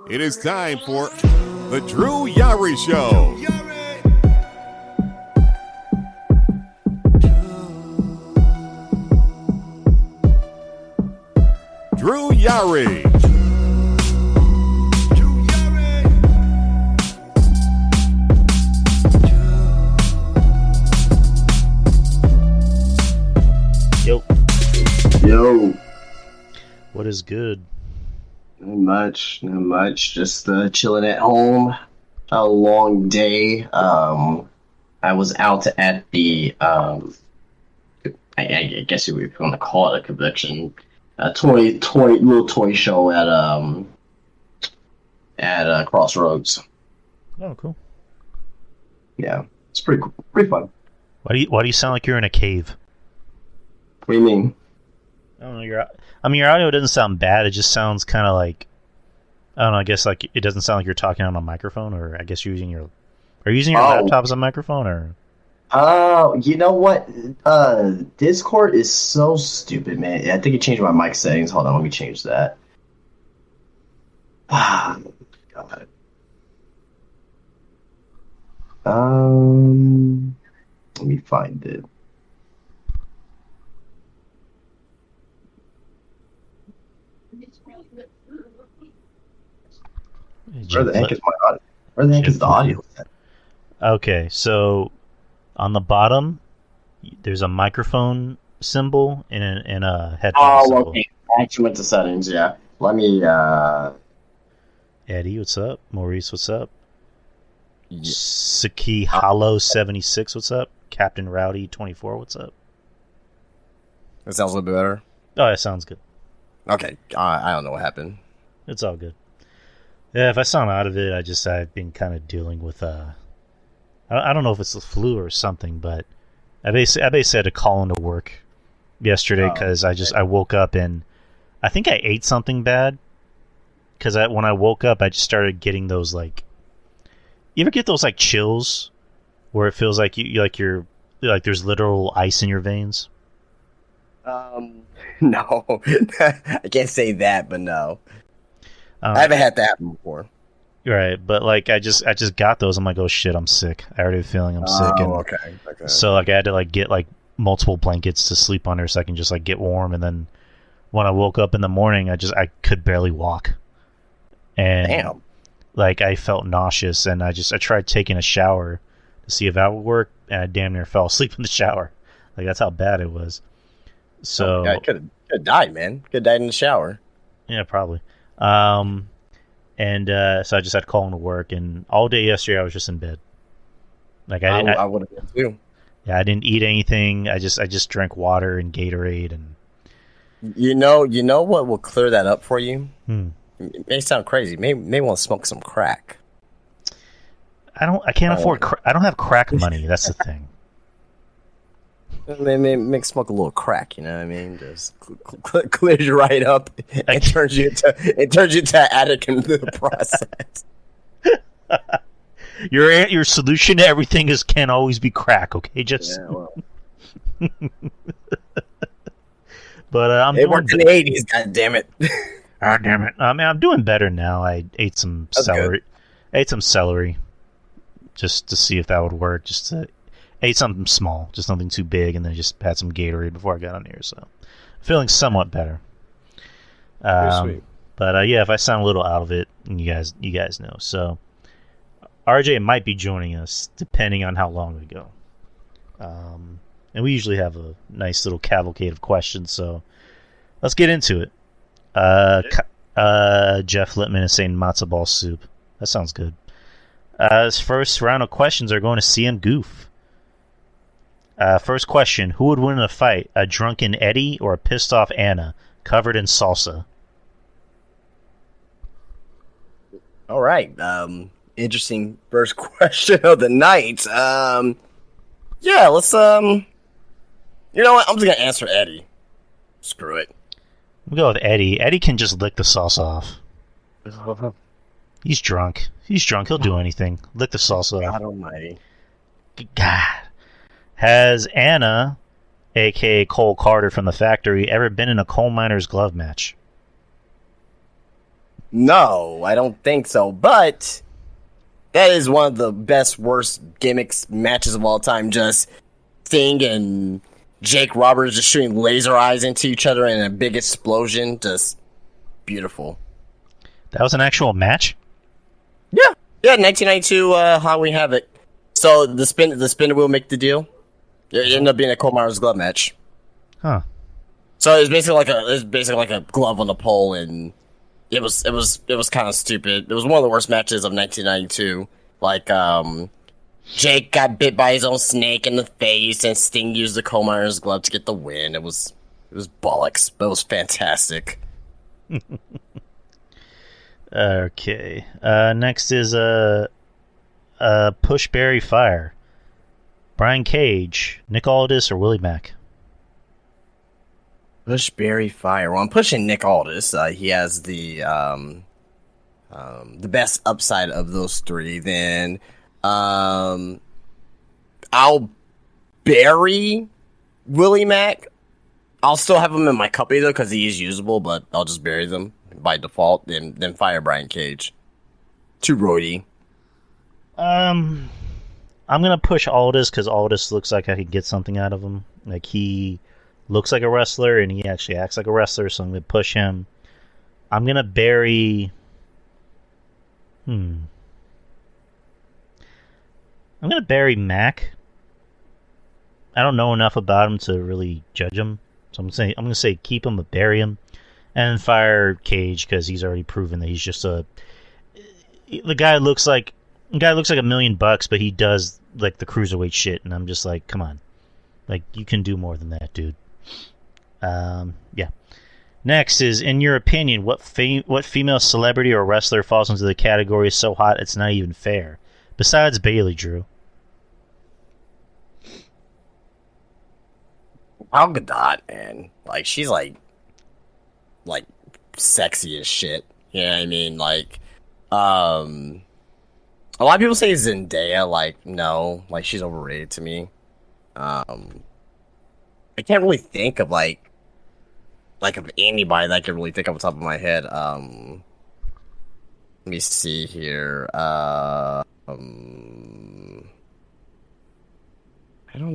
It is time for the Drew Yari Show. Drew Yari. Yo. What is good? Not much. Just chilling at home. A long day. I was out at the I guess you would want to call it a convention. A little toy show at Crossroads. Oh, cool. Yeah, it's pretty cool. Pretty fun. Why do you sound like you're in a cave? What do you mean? I don't know. Your audio doesn't sound bad. It just sounds kind of like, I don't know. I guess like it doesn't sound like you're talking on a microphone, or I guess you're using your laptop as a microphone, or. You know what? Discord is so stupid, man. I think it changed my mic settings. Hold on, let me change that. Ah, God. Let me find it. Where the heck is my audio? Where the heck is the audio? Okay, so on the bottom, there's a microphone symbol and a headphone symbol. Oh, okay. I actually went to settings, yeah. Let me, Eddie, what's up? Maurice, what's up? Yeah. Saki Hollow 76, what's up? Captain Rowdy 24, what's up? That sounds a little bit better. Oh, that sounds good. Okay, I don't know what happened. It's all good. Yeah, if I sound out of it, I've been kind of dealing with I don't know if it's the flu or something, but I basically had to call into work yesterday because I woke up and I think I ate something bad, because when I woke up I just started getting those, like, you ever get those like chills where it feels like you're there's literal ice in your veins? No, I can't say that, but no. I haven't had that happen before. Right, but like I just got those. I'm like, oh shit, I'm sick. I already have a feeling I'm sick. And okay. So like I had to like get like multiple blankets to sleep under so I can just like get warm. And then when I woke up in the morning, I could barely walk. And damn. Like I felt nauseous, and I tried taking a shower to see if that would work, and I damn near fell asleep in the shower. Like that's how bad it was. So I could have died, man. Could have died in the shower. Yeah, probably. And so I just had to call into work, and all day yesterday I was just in bed. Like I would have been too. Yeah, I didn't eat anything. I just drank water and Gatorade, and you know what will clear that up for you? It may sound crazy. May want to smoke some crack. I can't afford. I don't have crack money. That's the thing. Make smoke a little crack, you know what I mean? Just clears you right up. It turns you into an addict in the process. Your solution to everything can always be crack, okay? Just. Yeah, well. But it worked in the 80s. God damn it! God damn it! I mean, I'm doing better now. I ate some celery. Ate some celery, just to see if that would work. Ate something small, just nothing too big, and then just had some Gatorade before I got on here. So, feeling somewhat better. Sweet. But yeah, if I sound a little out of it, you guys know. So, RJ might be joining us depending on how long we go. And we usually have a nice little cavalcade of questions. So, let's get into it. Jeff Littman is saying matzo ball soup. That sounds good. This first round of questions are going to CM Goof. First question: who would win in a fight, a drunken Eddie or a pissed off Anna covered in salsa? All right. Interesting first question of the night. Yeah, let's you know what? I'm just gonna answer Eddie. Screw it. We'll go with Eddie. Eddie can just lick the sauce off. He's drunk. He'll do anything. Lick the salsa off. God almighty. God. Has Anna, a.k.a. Cole Carter from the factory, ever been in a coal miner's glove match? No, I don't think so. But that is one of the best, worst gimmicks matches of all time. Just Sting and Jake Roberts just shooting laser eyes into each other in a big explosion. Just beautiful. That was an actual match? Yeah. 1992 Halloween Havoc. So the spinner wheel make the deal. It ended up being a Cole Myers glove match. Huh. So it was basically like a glove on the pole, and it was kind of stupid. It was one of the worst matches of 1992. Like Jake got bit by his own snake in the face, and Sting used the Cole Myers glove to get the win. It was bollocks, but it was fantastic. Okay. Next is Push Barry Fire. Brian Cage, Nick Aldis, or Willie Mack? Push Barry Fire. Well, I'm pushing Nick Aldis. He has the best upside of those three. Then I'll bury Willie Mack. I'll still have him in my cup either because he is usable, but I'll just bury them by default. Then fire Brian Cage. Too roidy. I'm gonna push Aldis because Aldis looks like I could get something out of him. Like, he looks like a wrestler and he actually acts like a wrestler, so I'm gonna push him. I'm gonna bury. I'm gonna bury Mac. I don't know enough about him to really judge him, so I'm gonna say keep him but bury him, and then fire Cage because he's already proven that he's just the guy looks like $1 million, but he does like the cruiserweight shit, and I'm just like, come on, like, you can do more than that, dude. Yeah. Next is, in your opinion, what female celebrity or wrestler falls into the category so hot it's not even fair? Besides Bailey, Drew. Gal Gadot, man. Like, she's like sexy as shit. You know what I mean? Like, a lot of people say Zendaya. Like, no, like, she's overrated to me. I can't really think of like of anybody that I can really think off the top of my head. Let me see here. I don't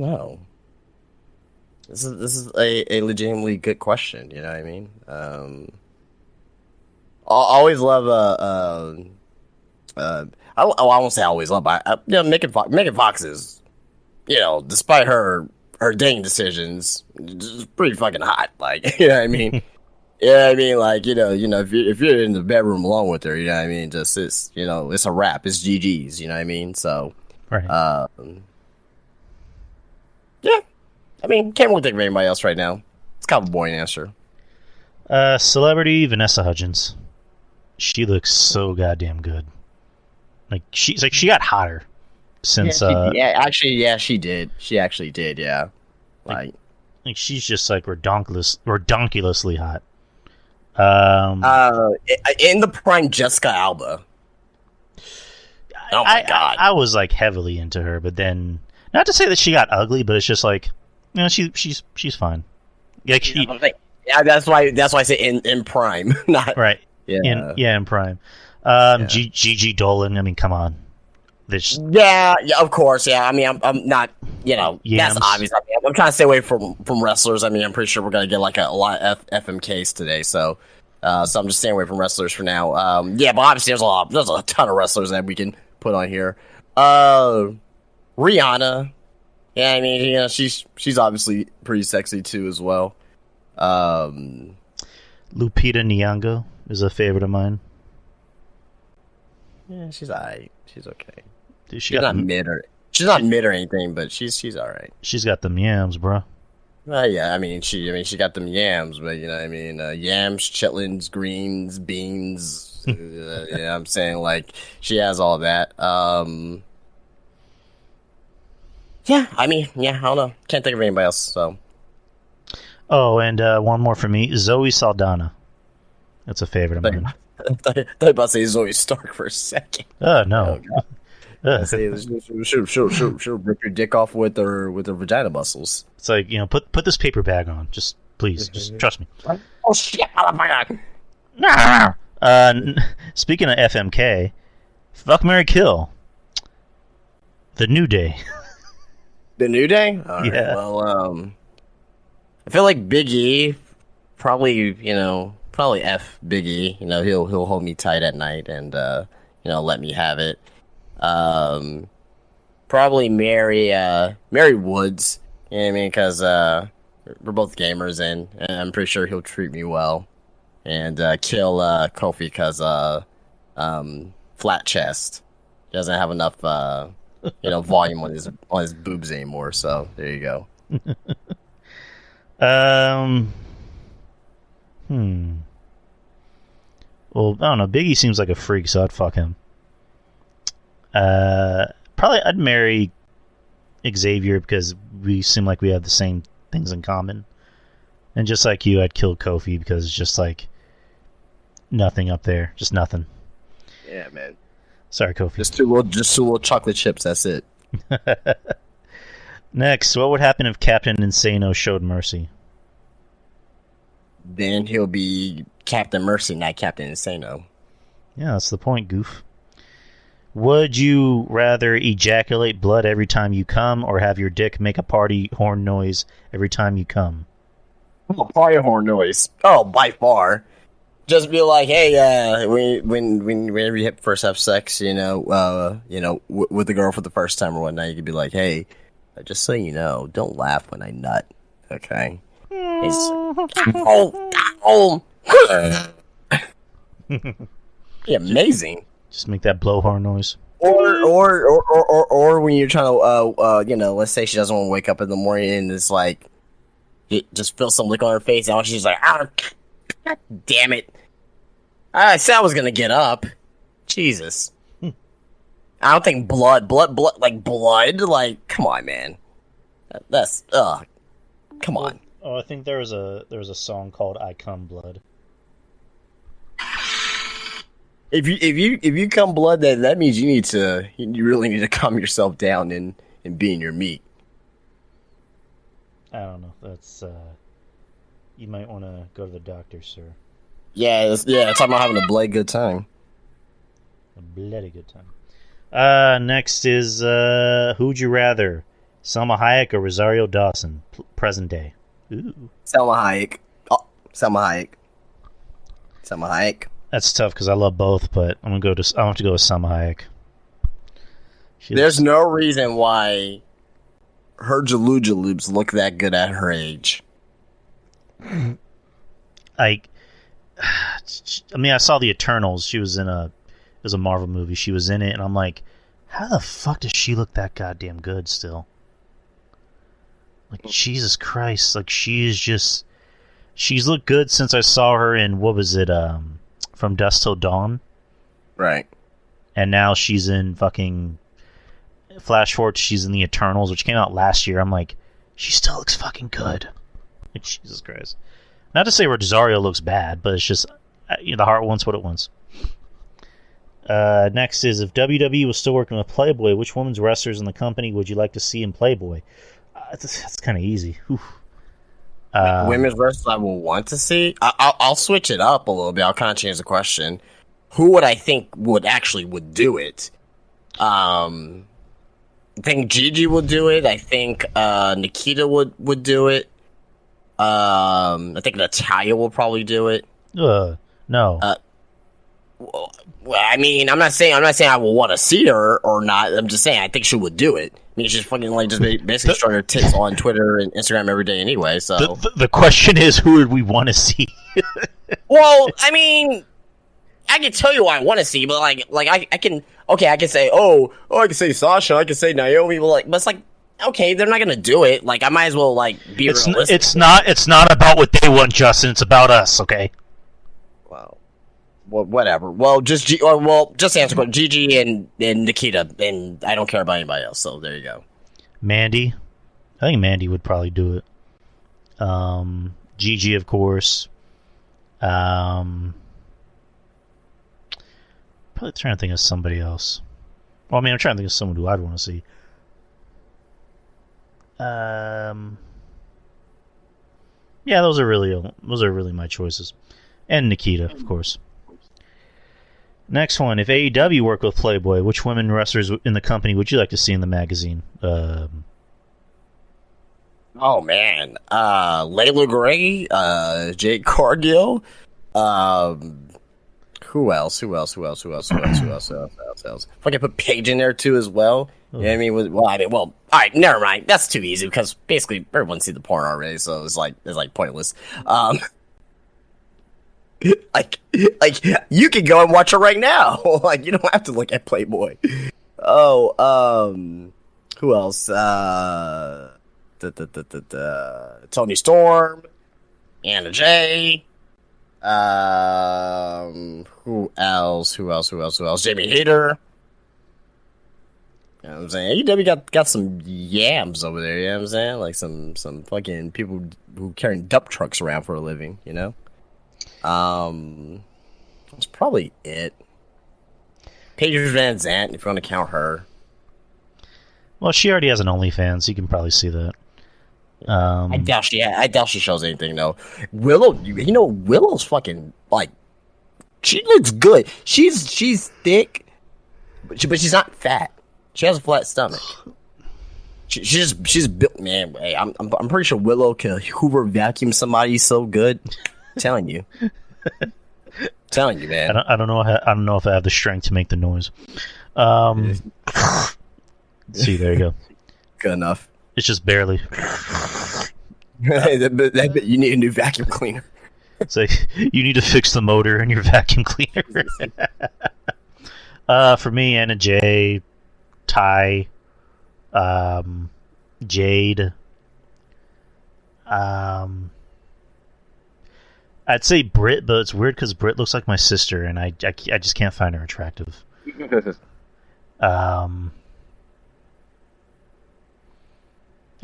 know. This is a legitimately good question. You know what I mean? I always love I won't say I always love, but Megan Fox is, despite her dating decisions, is pretty fucking hot. Like, you know what I mean? Yeah, I mean, like, if you're in the bedroom alone with her, you know what I mean? Just it's a wrap. It's GG's. You know what I mean? So, right. Yeah. I mean, can't really think of anybody else right now. It's kind of a boring answer. Celebrity Vanessa Hudgens. She looks so goddamn good. Like, she got hotter since. She did. She actually did. Yeah. Like she's just like redonkulously hot. In the prime Jessica Alba. Oh my god. I was like heavily into her, but then, not to say that she got ugly, but it's just like, she's fine. Like, that's why I say in prime, not right. Yeah, in prime. Gigi Dolan. I mean, come on. Yeah, of course. Yeah, I mean, I'm not. That's obvious. I mean, I'm trying to stay away from wrestlers. I mean, I'm pretty sure we're gonna get like a lot of FMKs today. So I'm just staying away from wrestlers for now. But obviously there's a ton of wrestlers that we can put on here. Rihanna. Yeah, I mean, she's obviously pretty sexy too as well. Lupita Nyong'o is a favorite of mine. Yeah, she's alright. She's okay. Dude, she's not mid or anything, but she's alright. She's got them yams, bro. Yeah, I mean she got them yams, but yams, chitlins, greens, beans. Yeah, I'm saying, like, she has all that. Yeah, I mean, I don't know. Can't think of anybody else. So. Oh, and one more for me, Zoe Saldana. That's a favorite of mine. I thought you were about to say Zoe Stark for a second. No. She'll rip your dick off with her vagina muscles. It's like, put this paper bag on. Just, please, just trust me. Oh, shit, motherfucker. Speaking of FMK, fuck, marry, kill. The New Day. The New Day? All right, Yeah. well, I feel like Big E, probably F Big E. He'll hold me tight at night and let me have it. Probably marry Woods. You know what I mean? Because we're both gamers, and I'm pretty sure he'll treat me well. And kill Kofi because flat chest. He doesn't have enough volume on his boobs anymore. So there you go. Well, I don't know. Biggie seems like a freak, so I'd fuck him. Probably I'd marry Xavier because we seem like we have the same things in common. And just like you, I'd kill Kofi because it's just like nothing up there. Just nothing. Yeah, man. Sorry, Kofi. Just two little chocolate chips. That's it. Next, what would happen if Captain Insano showed mercy? Then he'll be Captain Mercy, not Captain Insano. Yeah, that's the point, goof. Would you rather ejaculate blood every time you come or have your dick make a party horn noise every time you come? Oh, fire horn noise. Oh, by far. Just be like, hey, whenever you first have sex, with the girl for the first time or whatnot, you could be like, hey, just so you know, don't laugh when I nut, okay? Yeah, amazing. Just make that blowhorn noise. Or when you're trying to, let's say she doesn't want to wake up in the morning and it's like, you just feel some lick on her face and she's like, God damn it. I said I was going to get up. Jesus. I don't think blood, come on, man. That's, come on. Oh, I think there was a song called "I Come Blood." If you come blood, that means you really need to calm yourself down and be in your meat. I don't know. That's you might want to go to the doctor, sir. Yeah, it's talking about having a bloody good time. A bloody good time. Next is who'd you rather, Selma Hayek or Rosario Dawson, present day? Ooh. Selma Hayek. Oh, Selma Hayek. Selma Hayek. That's tough because I love both, but I want to go with Selma Hayek. There's no reason why her Jaloops look that good at her age. I saw the Eternals. She was it was a Marvel movie. She was in it, and I'm like, how the fuck does she look that goddamn good still? Like, Jesus Christ. Like, she's looked good since I saw her in, what was it, From Dusk Till Dawn? Right. And now she's in fucking flash forward, she's in the Eternals, which came out last year. I'm like, she still looks fucking good. Like, Jesus Christ. Not to say Rosario looks bad, but it's just the heart wants what it wants. Next is, if WWE was still working with Playboy, which women's wrestlers in the company would you like to see in Playboy? That's kind of easy. Women's wrestlers I will want to see. I'll switch it up a little bit. I'll kind of change the question. Who would I think would do it? I think Gigi would do it. I think Nikita would do it. I think Natalya will probably do it. No. Well, I mean, I'm not saying I will want to see her or not. I'm just saying I think she would do it. I mean, she's fucking basically showing her tits on Twitter and Instagram every day anyway. So the question is, who would we want to see? Well, I mean, I can tell you what I want to see, but like I can say I can say Sasha, I can say Naomi, but it's like, okay, they're not gonna do it. Like, I might as well be realistic. It's not about what they want, Justin. It's about us, okay? Wow. Well, whatever. Well, just answer question. Gigi and Nikita, and I don't care about anybody else. So there you go. Mandy, I think Mandy would probably do it. Gigi, of course. Probably trying to think of somebody else. Well, I mean, I'm trying to think of someone who I'd want to see. Yeah, those are really my choices, and Nikita, of course. Next one. If AEW worked with Playboy, which women wrestlers in the company would you like to see in the magazine? Oh man, Layla Gray, Jade Cargill, who else? If I can put Paige in there too as well. You know what I mean? All right, never mind. That's too easy because basically everyone's seen the porn already, so it's like pointless. Like you can go and watch it right now. Like you don't have to look at Playboy. Oh, who else? Tony Storm, Anna Jay. Who else? Jamie Hayter. You know what I'm saying? AEW got some yams over there, you know what I'm saying? Like some fucking people who carrying dump trucks around for a living, you know? That's probably it. Paige Van Zant, if you want to count her. Well, she already has an OnlyFans. You can probably see that. I doubt she shows anything though. Willow, Willow's fucking like, she looks good. She's thick, but she's not fat. She has a flat stomach. She's built, man. Hey, I'm pretty sure Willow can Hoover vacuum somebody so good. Telling you, man. I don't know if I have the strength to make the noise. See, there you go. Good enough. It's just barely. You need a new vacuum cleaner. So you need to fix the motor in your vacuum cleaner. For me, Anna Jay, Ty, Jade. I'd say Britt, but it's weird because Britt looks like my sister, and I just can't find her attractive.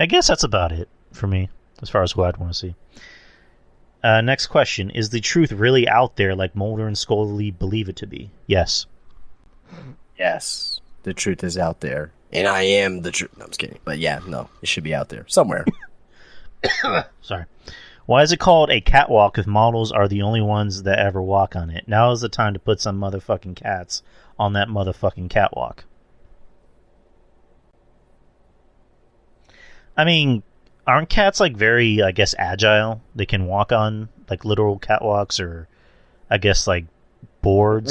I guess that's about it for me, as far as who I'd want to see. Next question. Is the truth really out there like Mulder and Scully believe it to be? Yes. Yes. The truth is out there. And I am the truth. No, I'm just kidding. But yeah, no. It should be out there. Somewhere. Sorry. Why is it called a catwalk if models are the only ones that ever walk on it? Now is the time to put some motherfucking cats on that motherfucking catwalk. I mean, aren't cats like very, I guess, agile? They can walk on like literal catwalks, or I guess like boards.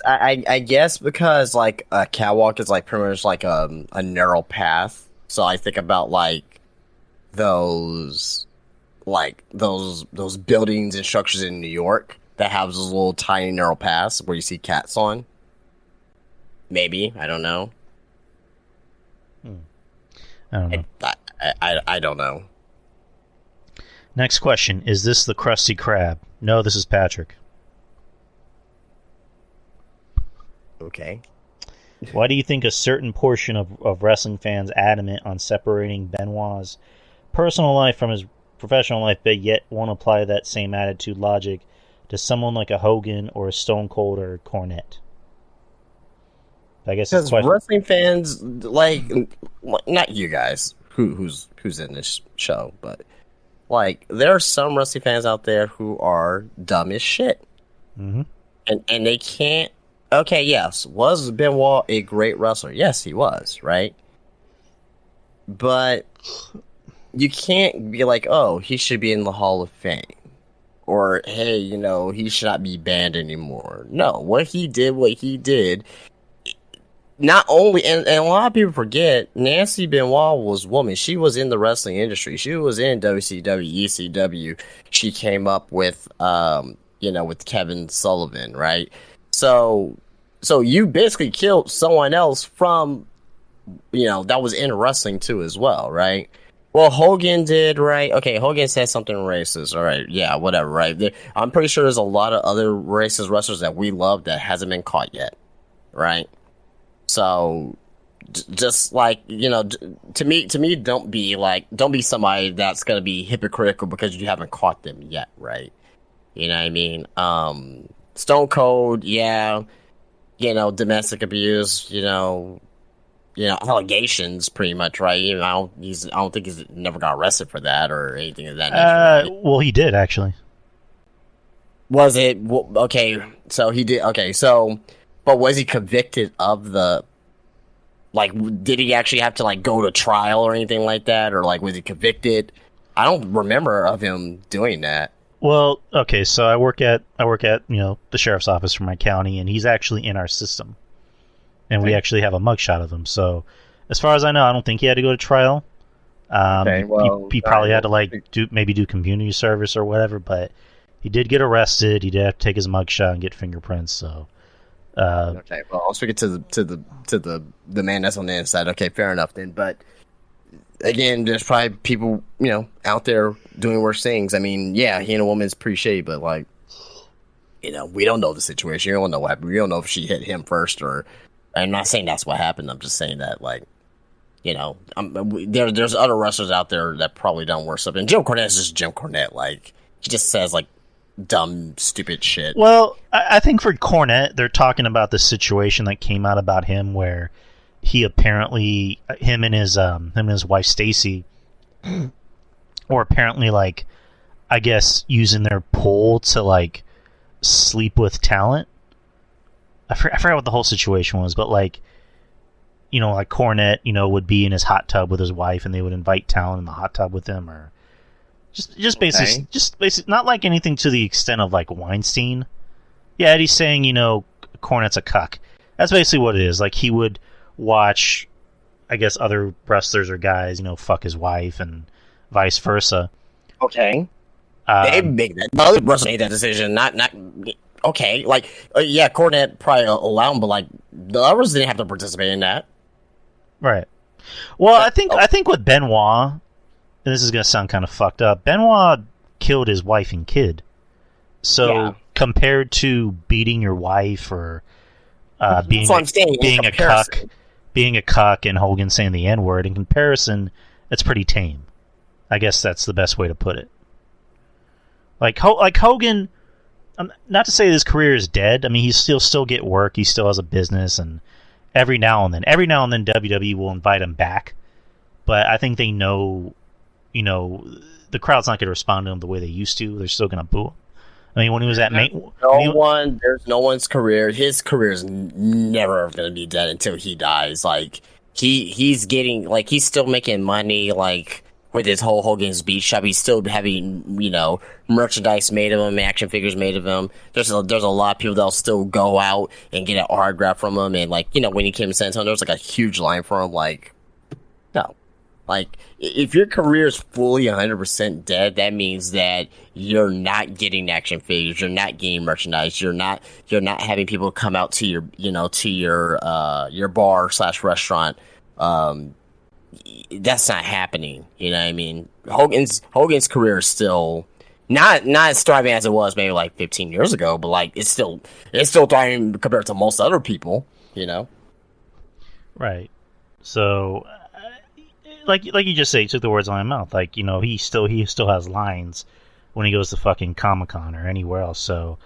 I guess because like a catwalk is like pretty much like a narrow path. So I think about like those buildings and structures in New York that have those little tiny narrow paths where you see cats on. Maybe, I don't know. I don't know. I don't know. Next question. Is this the Krusty Krab? No, this is Patrick. Okay. Why do you think a certain portion of wrestling fans adamant on separating Benoit's personal life from his professional life, but yet won't apply that same attitude logic to someone like a Hogan or a Stone Cold or a Cornette? I guess because wrestling fans, like not you guys, who's in this show, but like there are some wrestling fans out there who are dumb as shit, and they can't. Okay, yes, was Benoit a great wrestler? Yes, he was, right? But you can't be like, oh, he should be in the Hall of Fame, or hey, he should not be banned anymore. No, what he did. Not only, and a lot of people forget, Nancy Benoit was a woman. She was in the wrestling industry. She was in WCW, ECW. She came up with, with Kevin Sullivan, right? So you basically killed someone else from, that was in wrestling too as well, right? Well, Hogan did, right? Okay, Hogan said something racist. All right, yeah, whatever, right? I'm pretty sure there's a lot of other racist wrestlers that we love that hasn't been caught yet, right? So, just like, to me, don't be somebody that's going to be hypocritical because you haven't caught them yet, right? You know what I mean? Stone Cold, yeah, domestic abuse, allegations pretty much, right? I don't think he's never got arrested for that or anything of that nature. Right? Well, he did, actually. Was it? Okay, so he did. Okay, so But was he convicted of the? Like, did he actually have to like go to trial or anything like that, or like was he convicted? I don't remember of him doing that. Well, okay, so I work at the sheriff's office for my county, and he's actually in our system, and we actually have a mugshot of him. So, as far as I know, I don't think he had to go to trial. He probably had to like do community service or whatever, but he did get arrested. He did have to take his mugshot and get fingerprints. So, okay, well, I'll speak it to the man that's on the inside. Okay, fair enough then. But again, there's probably people out there doing worse things. I mean, yeah, he and a woman's pretty shady, but like, we don't know the situation. We don't know what happened. We don't know if she hit him first or. I'm not saying that's what happened. I'm just saying that like. There's other wrestlers out there that probably done worse stuff. And Jim Cornette is just Jim Cornette. Like, he just says, like, dumb, stupid shit. Well, I think for Cornette, they're talking about the situation that came out about him where he apparently, him and his wife, Stacy, were apparently, like, I guess, using their pull to, like, sleep with talent. I forgot what the whole situation was, but, like, like Cornette, basically, would be in his hot tub with his wife, and they would invite talent in the hot tub with him, or just basically, not like anything to the extent of like Weinstein. Yeah, Eddie's saying, Cornette's a cuck. That's basically what it is. Like, he would watch, I guess, other wrestlers or guys, fuck his wife, and vice versa. Okay, they make that. The other wrestlers made that decision. Not. Okay, like, yeah, Cornette probably allowed him, but like the others didn't have to participate in that. Right. Well, I think with Benoit, and this is going to sound kind of fucked up, Benoit killed his wife and kid. So compared to beating your wife or being a cuck and Hogan saying the N-word, in comparison, it's pretty tame. I guess that's the best way to put it. Like Hogan, not to say his career is dead. I mean, he still get work. He still has a business, and every now and then WWE will invite him back. But I think they know, the crowd's not going to respond to him the way they used to. They're still going to boo him. I mean, when he was at there's no one's career. His career is never going to be dead until he dies. Like he's getting, like, he's still making money. Like, with his whole Hogan's Beach Shop, he's still having, merchandise made of him, action figures made of him. There's a lot of people that'll still go out and get an autograph from him. And, like, when he came to San Antonio, there was, like, a huge line for him. Like, no. Like, if your career is fully 100% dead, that means that you're not getting action figures, you're not getting merchandise, you're not having people come out to your, to your bar / restaurant. That's not happening. You know what I mean? Hogan's career is still not as thriving as it was maybe like 15 years ago, but like it's still thriving compared to most other people. Right. So, like you just say, you took the words out of my mouth. Like, he still has lines when he goes to fucking Comic-Con or anywhere else. So,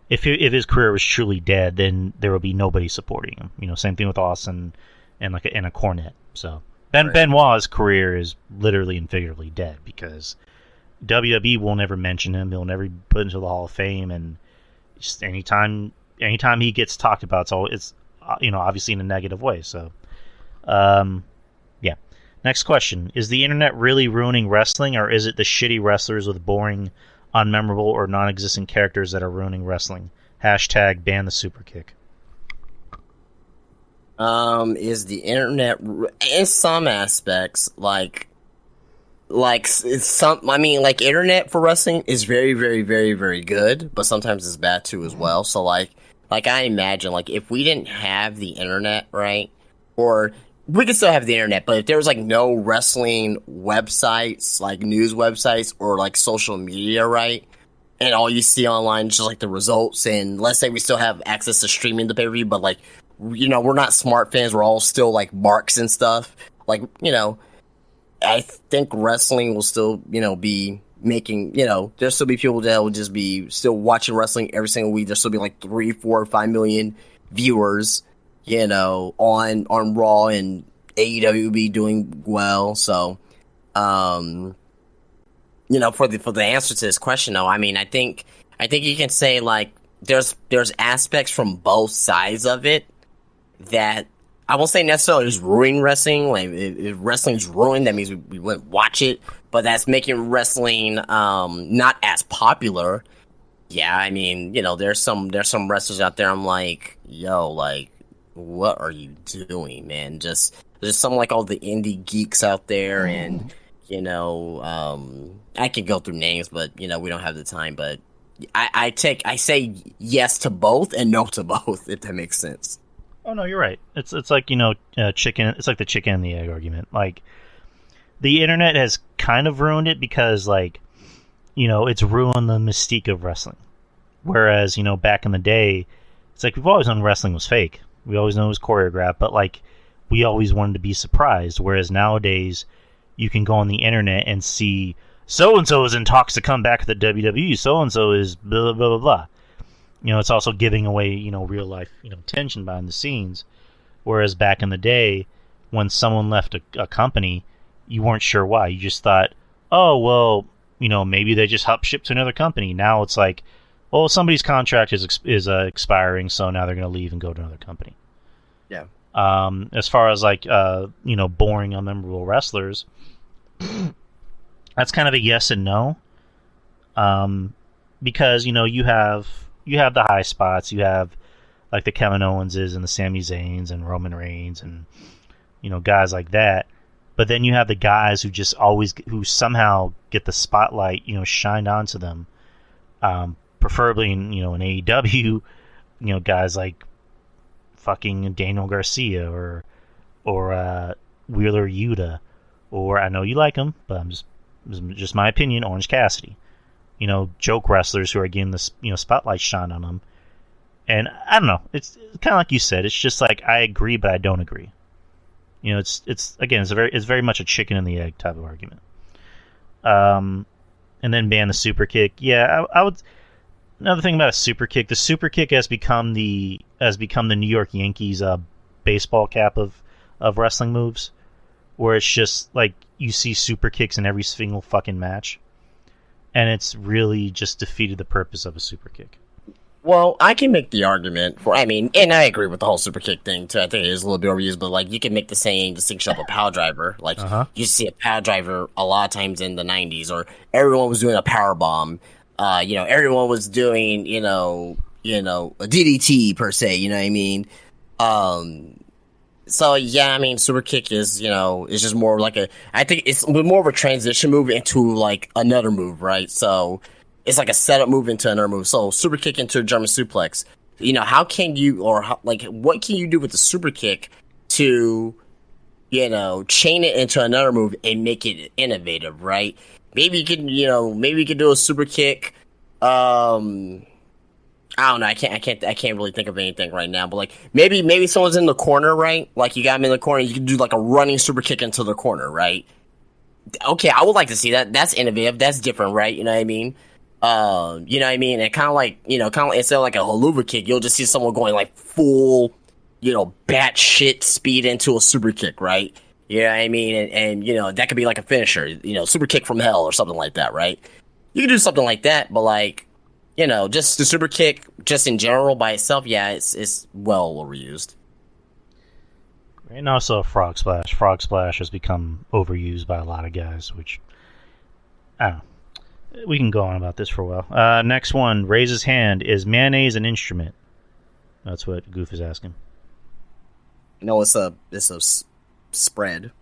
if his career was truly dead, then there would be nobody supporting him. Same thing with Austin and a Cornette. So. Benoit's career is literally and figuratively dead because WWE will never mention him. He'll never be put into the Hall of Fame, and just anytime he gets talked about, it's obviously in a negative way. So, yeah. Next question: is the internet really ruining wrestling, or is it the shitty wrestlers with boring, unmemorable, or non-existent characters that are ruining wrestling? # ban the super kick. Is the internet in some aspects like some? I mean, like, internet for wrestling is very, very, very, very good, but sometimes it's bad too as well. So like I imagine, like, if we didn't have the internet, right, or we could still have the internet, but if there was like no wrestling websites, like news websites or like social media, right, and all you see online is just like the results, and let's say we still have access to streaming the pay-per-view, but like, we're not smart fans. We're all still like marks and stuff. Like, I think wrestling will still, be making, there'll still be people that will just be still watching wrestling every single week. There'll still be like 3, 4, 5 million viewers, on Raw, and AEW will be doing well. So, for the answer to this question, though, I mean, I think you can say, like, there's aspects from both sides of it that I won't say necessarily is ruining wrestling. Like if wrestling's ruined, that means we wouldn't watch it. But that's making wrestling not as popular. Yeah, I mean, there's some wrestlers out there. I'm like, yo, like, what are you doing, man? Just there's some like all the indie geeks out there, and I could go through names, but we don't have the time. But I say yes to both and no to both, if that makes sense. Oh no, you're right. It's like chicken. It's like the chicken and the egg argument. Like the internet has kind of ruined it because it's ruined the mystique of wrestling. Whereas back in the day, it's like we've always known wrestling was fake. We always know it was choreographed, but like we always wanted to be surprised. Whereas nowadays, you can go on the internet and see so and so is in talks to come back to the WWE. So and so is blah blah blah blah. It's also giving away, real life, tension behind the scenes. Whereas back in the day, when someone left a company, you weren't sure why. You just thought, oh, well, maybe they just hop ship to another company. Now it's like, well, somebody's contract is expiring, so now they're going to leave and go to another company. Yeah. As far as like, boring, unmemorable wrestlers, that's kind of a yes and no. Because, you have the high spots. You have like the Kevin Owenses and the Sami Zayns and Roman Reigns and guys like that. But then you have the guys who just who somehow get the spotlight shined onto them. Preferably in in AEW, guys like fucking Daniel Garcia or Wheeler Yuta, or I know you like him, but I'm just my opinion, Orange Cassidy. Joke wrestlers who are getting this, spotlight shine on them. And I don't know. It's kind of like you said. It's just like I agree, but I don't agree. It's very much a chicken and the egg type of argument. And then ban the super kick. Yeah, I would. Another thing about a super kick, the super kick has become the New York Yankees baseball cap of wrestling moves, where it's just like you see super kicks in every single fucking match. And it's really just defeated the purpose of a super kick. Well, I can make the argument and I agree with the whole super kick thing too. I think it is a little bit overused, but like you can make the same distinction of a power driver. Like you see a power driver a lot of times in the 90s, or everyone was doing a power bomb. Everyone was doing, a DDT per se. You know what I mean? So yeah, super kick is, is just more like I think it's more of a transition move into like another move, right? So it's like a setup move into another move. So super kick into a German suplex. How can you, what can you do with the super kick to, chain it into another move and make it innovative, right? Maybe you can do a super kick. I don't know. I can't really think of anything right now. But like maybe someone's in the corner, right? Like you got him in the corner. You can do like a running super kick into the corner, right? Okay, I would like to see that. That's innovative. That's different, right? You know what I mean? And kind of like instead of like a haluva kick, you'll just see someone going like full, batshit speed into a super kick, right? You know what I mean? And that could be like a finisher, super kick from hell or something like that, right? You can do something like that, but like. Just the super kick, just in general by itself, yeah, it's well overused. And also frog splash. Frog splash has become overused by a lot of guys, which I don't know. We can go on about this for a while. Next one, raise his hand. Is mayonnaise an instrument? That's what Goof is asking. No, it's a spread.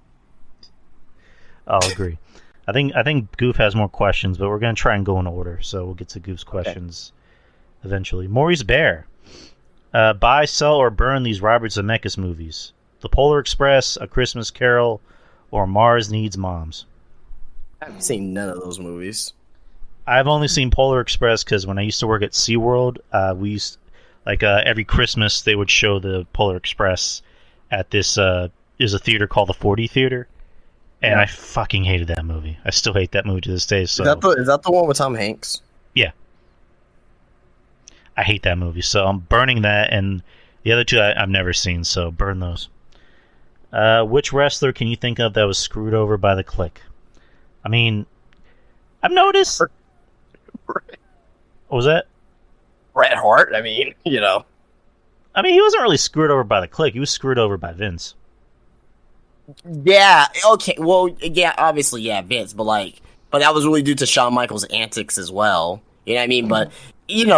I'll agree. I think Goof has more questions, but we're going to try and go in order, so we'll get to Goof's questions eventually. Maurice Bear. Buy, sell, or burn these Robert Zemeckis movies. The Polar Express, A Christmas Carol, or Mars Needs Moms. I haven't seen none of those movies. I've only seen Polar Express because when I used to work at SeaWorld, every Christmas they would show the Polar Express at this is a theater called the 40 Theater. And I fucking hated that movie. I still hate that movie to this day. So is that the one with Tom Hanks? Yeah. I hate that movie. So I'm burning that, and the other two I've never seen, so burn those. Which wrestler can you think of that was screwed over by the Clique? I mean, I've noticed... What was that? Bret Hart. I mean, I mean, he wasn't really screwed over by the Clique. He was screwed over by Vince. Yeah. Okay. Well, yeah. Obviously, yeah, Vince, but that was really due to Shawn Michaels' antics as well. You know what I mean? But we can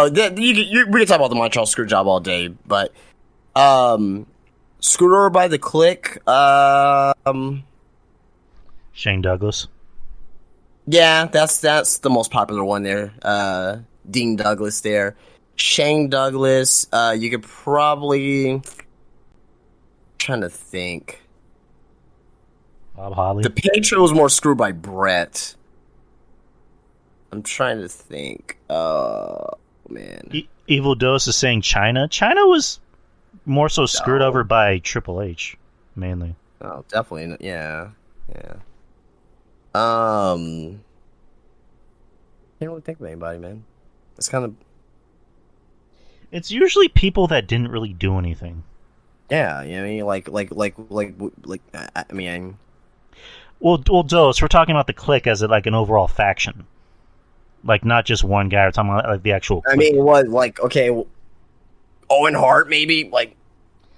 talk about the Montreal Screwjob all day, but screwed over by the Clique. Shane Douglas. Yeah, that's the most popular one there. Dean Douglas there. Shane Douglas. You could probably trying to think. Bob Holly. The Patriot was more screwed by Brett. I'm trying to think. Oh man. Evil Dose is saying China. China was more so screwed over by Triple H, mainly. Oh, definitely. Yeah. Can't really think of anybody, man. It's kind of. It's usually people that didn't really do anything. Yeah, you know what I mean, Well, Dose, we're talking about the Clique as an overall faction, like not just one guy. We're talking about like the actual Clique. I mean, what Owen Hart maybe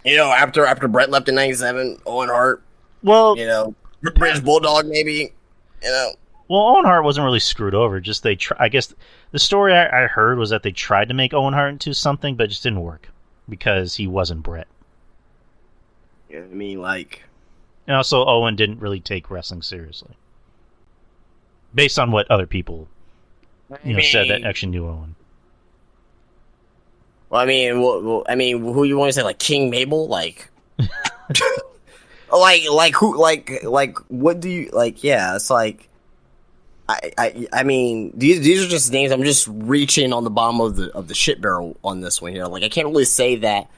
after Brett left in '97, Owen Hart. Well, British Bulldog maybe. Well, Owen Hart wasn't really screwed over. Just I guess the story I heard was that they tried to make Owen Hart into something, but it just didn't work because he wasn't Brett. Yeah, I mean, and also Owen didn't really take wrestling seriously, based on what other people said that actually knew Owen. Well, I mean, who you want to say, like King Mabel, like who, what do you like? Yeah, it's like. I mean, these are just names. I'm just reaching on the bottom of the shit barrel on this one here. Like, I can't really say that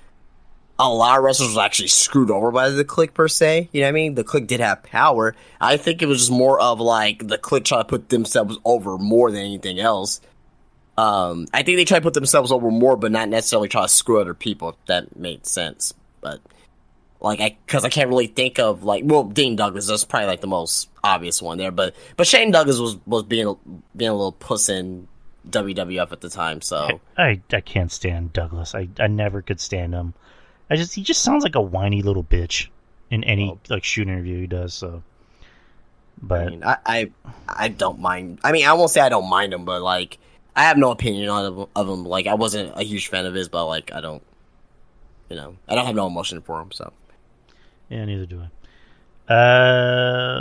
a lot of wrestlers were actually screwed over by the Clique per se. You know what I mean? The Clique did have power. I think it was just more of like the Clique trying to put themselves over more than anything else. I think they try to put themselves over more, but not necessarily try to screw other people. If that made sense, but because I can't really think of Dean Douglas. That's probably like the most obvious one there, but Shane Douglas was being a little puss in WWF at the time. So I can't stand Douglas. I never could stand him. He just sounds like a whiny little bitch in any shoot interview he does. So, but I don't mind. I mean, I won't say I don't mind him, but I have no opinion of him. Like, I wasn't a huge fan of his, but I don't have no emotion for him. So. Yeah, neither do I.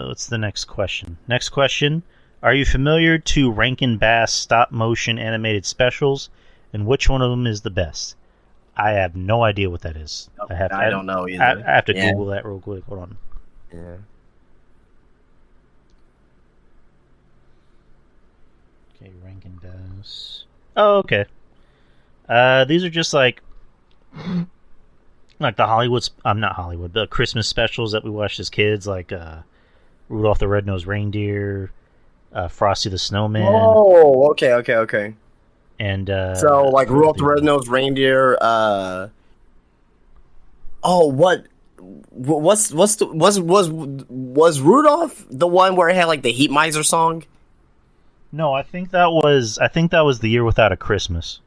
What's the next question? Next question. Are you familiar to Rankin Bass stop-motion animated specials, and which one of them is the best? I have no idea what that is. I don't know either. I have to Google that real quick. Hold on. Yeah. Okay, Rankin Bass. Oh, okay. These are just like the Hollywood, not Hollywood, the Christmas specials that we watched as kids, like Rudolph the Red-Nosed Reindeer, Frosty the Snowman. Oh, okay. And so Rudolph the Red-Nosed Reindeer. Was Rudolph the one where it had the Heat Miser song? No, I think that was the Year Without a Christmas.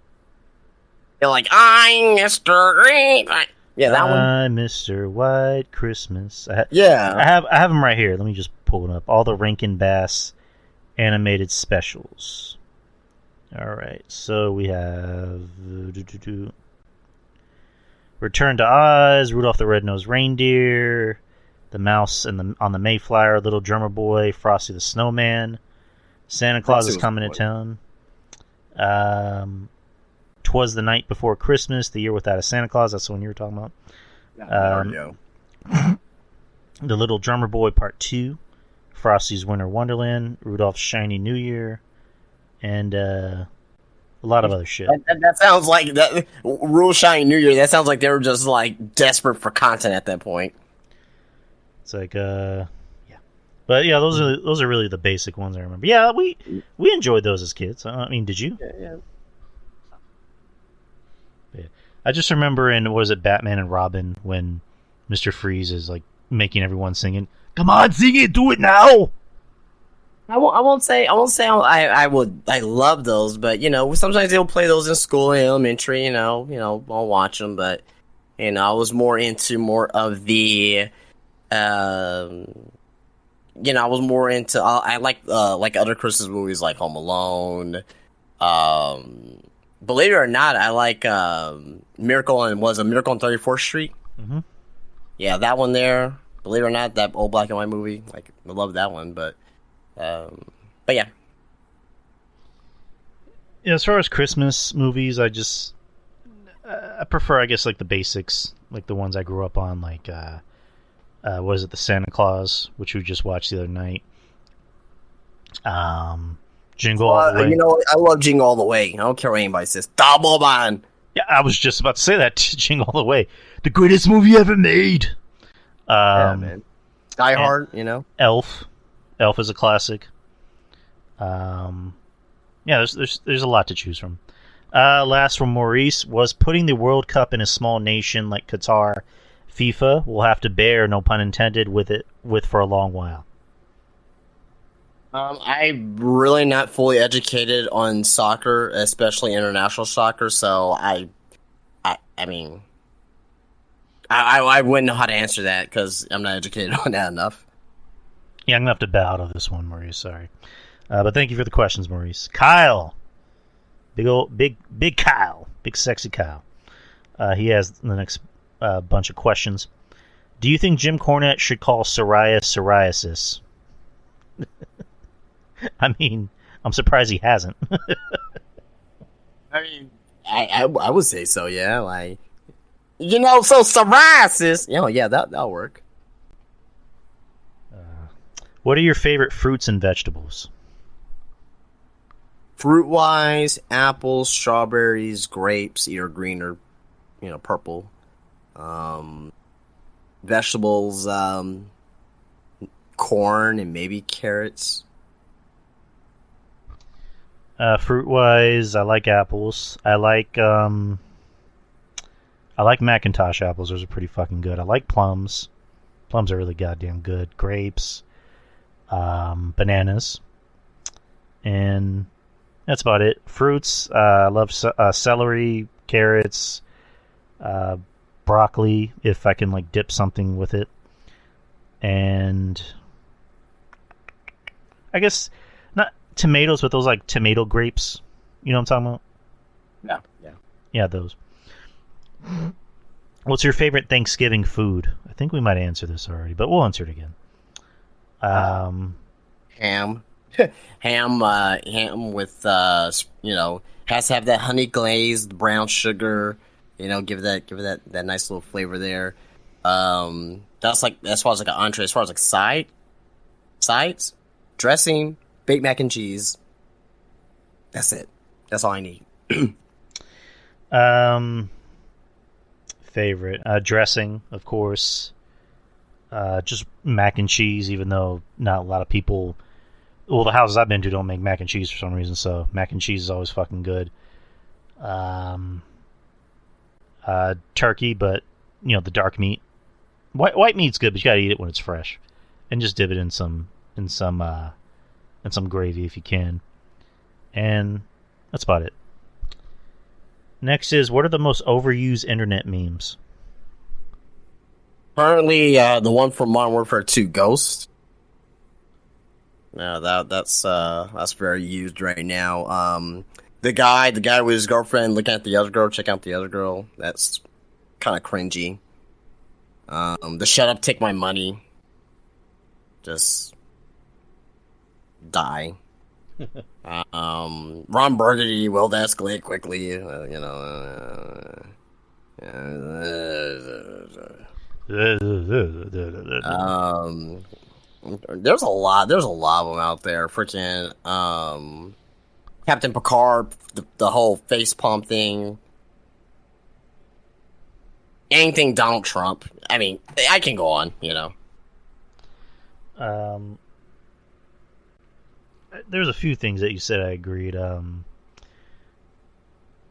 They're like, I'm Mr. Green. Yeah, that one. I'm Mr. White Christmas. I have them right here. Let me just pull it up. All the Rankin Bass animated specials. All right, so we have Return to Oz, Rudolph the Red-Nosed Reindeer, The Mouse on the Mayflower, Little Drummer Boy, Frosty the Snowman, Santa Claus is Coming to Town. 'Twas the Night Before Christmas, The Year Without a Santa Claus. That's the one you were talking about. The Little Drummer Boy Part 2, Frosty's Winter Wonderland, Rudolph's Shiny New Year, and a lot of other shit. That sounds like that. Rule Shiny New Year. That sounds like they were just desperate for content at that point. It's yeah. But yeah, those are really the basic ones I remember. Yeah, we enjoyed those as kids. I mean, did you? Yeah. I just remember in, what is it, Batman and Robin, when Mr. Freeze is making everyone singing, "Come on, sing it, do it now!" I won't say I love those, but sometimes they'll play those in school in elementary. I'll watch them, but I was more into more of the, I was more into I like other Christmas movies like Home Alone. Believe it or not, I like Miracle on 34th Street. Mm-hmm. Yeah, that one there. Believe it or not, that old black and white movie. Like, I love that one, but yeah. Yeah, as far as Christmas movies, I prefer, I guess, like the basics, like the ones I grew up on, like what is it, the Santa Claus, which we just watched the other night. Jingle All the Way. I love Jingle All the Way. I don't care what anybody says. Double man. Yeah, I was just about to say that. Jingle All the Way, the greatest movie ever made. Yeah, man. Die Hard, Elf is a classic. Yeah, there's a lot to choose from. Last from Maurice was putting the World Cup in a small nation like Qatar. FIFA will have to bear, no pun intended, with for a long while. I'm really not fully educated on soccer, especially international soccer. So I mean, I wouldn't know how to answer that because I'm not educated on that enough. Yeah, I'm gonna have to bow out of this one, Maurice. Sorry, but thank you for the questions, Maurice. Kyle, big Kyle, big sexy Kyle. He has the next bunch of questions. Do you think Jim Cornette should call psoriasis? I mean, I'm surprised he hasn't. I mean, I would say so, yeah. Like, so psoriasis. Yeah, that'll work. What are your favorite fruits and vegetables? Fruit-wise, apples, strawberries, grapes, either green or, purple. Vegetables, corn and maybe carrots. Fruit-wise, I like apples. I like Macintosh apples. Those are pretty fucking good. I like plums. Plums are really goddamn good. Grapes, bananas, and that's about it. Fruits, I love celery, carrots, broccoli, if I can like dip something with it, and I guess not tomatoes, but those like tomato grapes. You know what I'm talking about? Yeah, those. What's your favorite Thanksgiving food? I think we might answer this already, but we'll answer it again. Ham. Ham with has to have that honey glazed brown sugar. Give that nice little flavor there. That's as far as like an entree. As far as like sides, dressing, baked mac and cheese. That's it. That's all I need. Favorite dressing, of course. Just mac and cheese, even though not a lot of people. Well, the houses I've been to don't make mac and cheese for some reason, so mac and cheese is always fucking good. Turkey, but the dark meat. White meat's good, but you gotta eat it when it's fresh, and just dip it in some gravy if you can. And that's about it. Next is, what are the most overused internet memes? Currently, the one from Modern Warfare 2, Ghost. Yeah, that's very used right now. The guy with his girlfriend looking at the other girl, check out the other girl. That's kind of cringy. The shut up, take my money. Just die. Ron Burgundy will escalate quickly. There's a lot of them out there. Freaking Captain Picard, the whole face palm thing. Anything Donald Trump. I mean, I can go on, There's a few things that you said I agreed.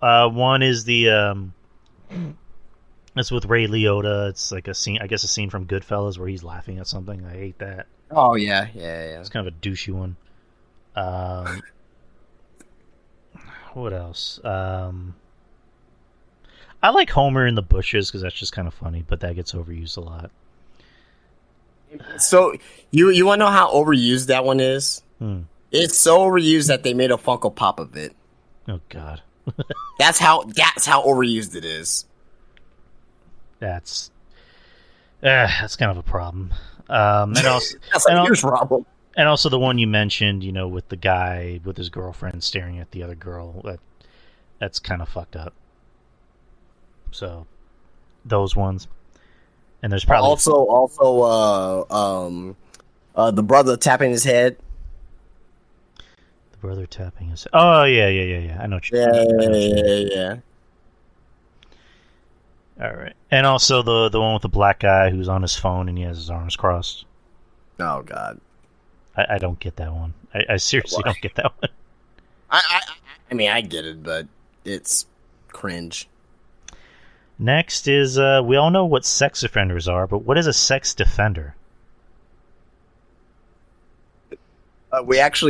One is the it's with Ray Liotta. It's like a scene from Goodfellas where he's laughing at something. I hate that. Oh yeah. It's kind of a douchey one. What else? I like Homer in the bushes because that's just kind of funny, but that gets overused a lot. So you want to know how overused that one is? It's so overused that they made a Funko Pop of it. Oh God, that's how overused it is. That's kind of a problem. And also, that's a huge problem. And also the one you mentioned, with the guy with his girlfriend staring at the other girl. That's kind of fucked up. So, those ones. And there's probably the brother tapping his head. The brother tapping his head. Oh yeah. I know what you're Yeah. All right. And also the one with the black guy who's on his phone and he has his arms crossed. Oh God. I don't get that one. I seriously don't get that one. I mean, I get it, but it's cringe. Next is, we all know what sex offenders are, but what is a sex defender? That's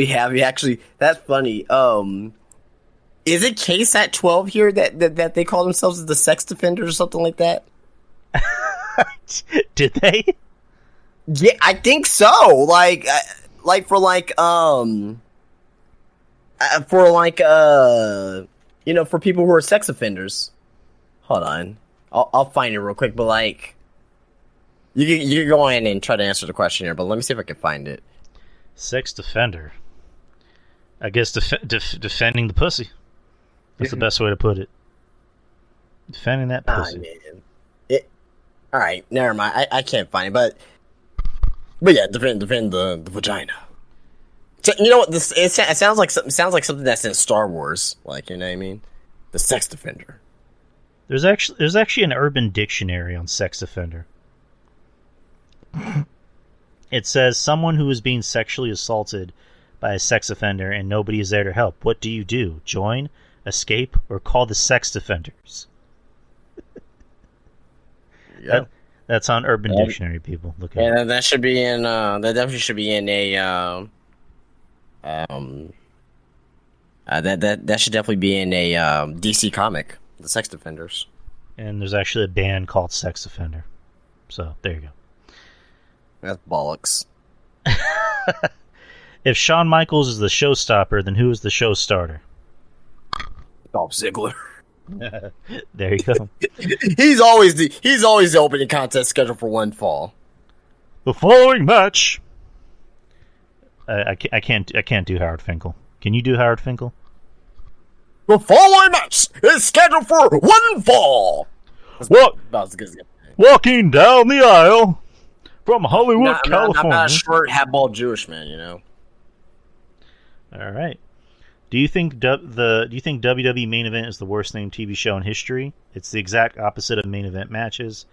funny. Is it Case at 12 here that they call themselves the sex defenders or something like that? Did they? Yeah, I think so. For people who are sex offenders. Hold on, I'll find it real quick. But you can go in and try to answer the question here. But let me see if I can find it. Sex defender. I guess defending the pussy. That's the best way to put it. Defending that pussy. Man. All right, never mind. I can't find it, but yeah, defend the vagina. So, you know what? It sounds like something that's in Star Wars. You know what I mean? The sex defender. There's actually an Urban Dictionary on sex offender. It says someone who is being sexually assaulted by a sex offender and nobody is there to help. What do you do? Join, escape, or call the sex defenders? Yeah. That's on Urban Dictionary, people. Look at it. Yeah, that should be in. That definitely should be in a. That should definitely be in a DC comic. The sex defenders. And there's actually a band called Sex Offender. So there you go. That's bollocks. If Shawn Michaels is the showstopper, then who is the show starter? Dolph Ziggler. There you go. He's always the opening contest scheduled for one fall. The following match. I can't do Howard Finkel. Can you do Howard Finkel? The following match is scheduled for one fall. Walking down the aisle from Hollywood, California. I'm not a short, hat-bald Jewish man, All right. Do you think WWE Main Event is the worst named TV show in history? It's the exact opposite of main event matches.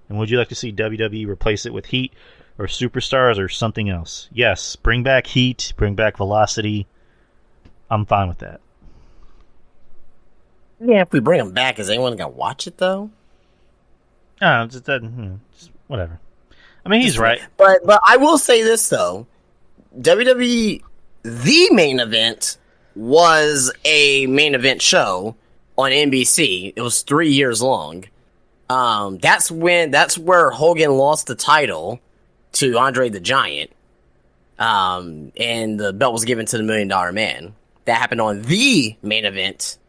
And would you like to see WWE replace it with Heat or Superstars or something else? Yes. Bring back Heat. Bring back Velocity. I'm fine with that. Yeah, if we bring them back, is anyone gonna watch it though? Just whatever. I mean, he's right. But I will say this though, WWE the Main Event was a main event show on NBC. It was 3 years long. That's where Hogan lost the title to Andre the Giant. And the belt was given to the $1 Million Man. That happened on the Main Event.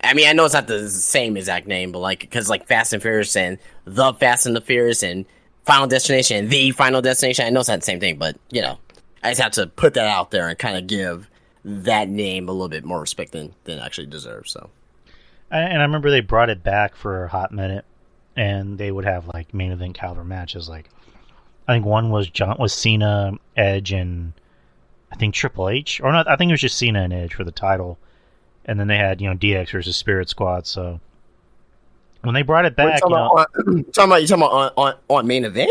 I mean, I know it's not the same exact name, but because Fast and Furious and The Fast and the Furious and Final Destination and The Final Destination, I know it's not the same thing, but I just have to put that out there and kind of give that name a little bit more respect than it actually deserves. So, and I remember they brought it back for a hot minute, and they would have main event caliber matches. I think one was Cena, Edge, and I think Triple H, or not. I think it was just Cena and Edge for the title. And then they had, DX versus Spirit Squad. So when they brought it back, you talking about on Main Event?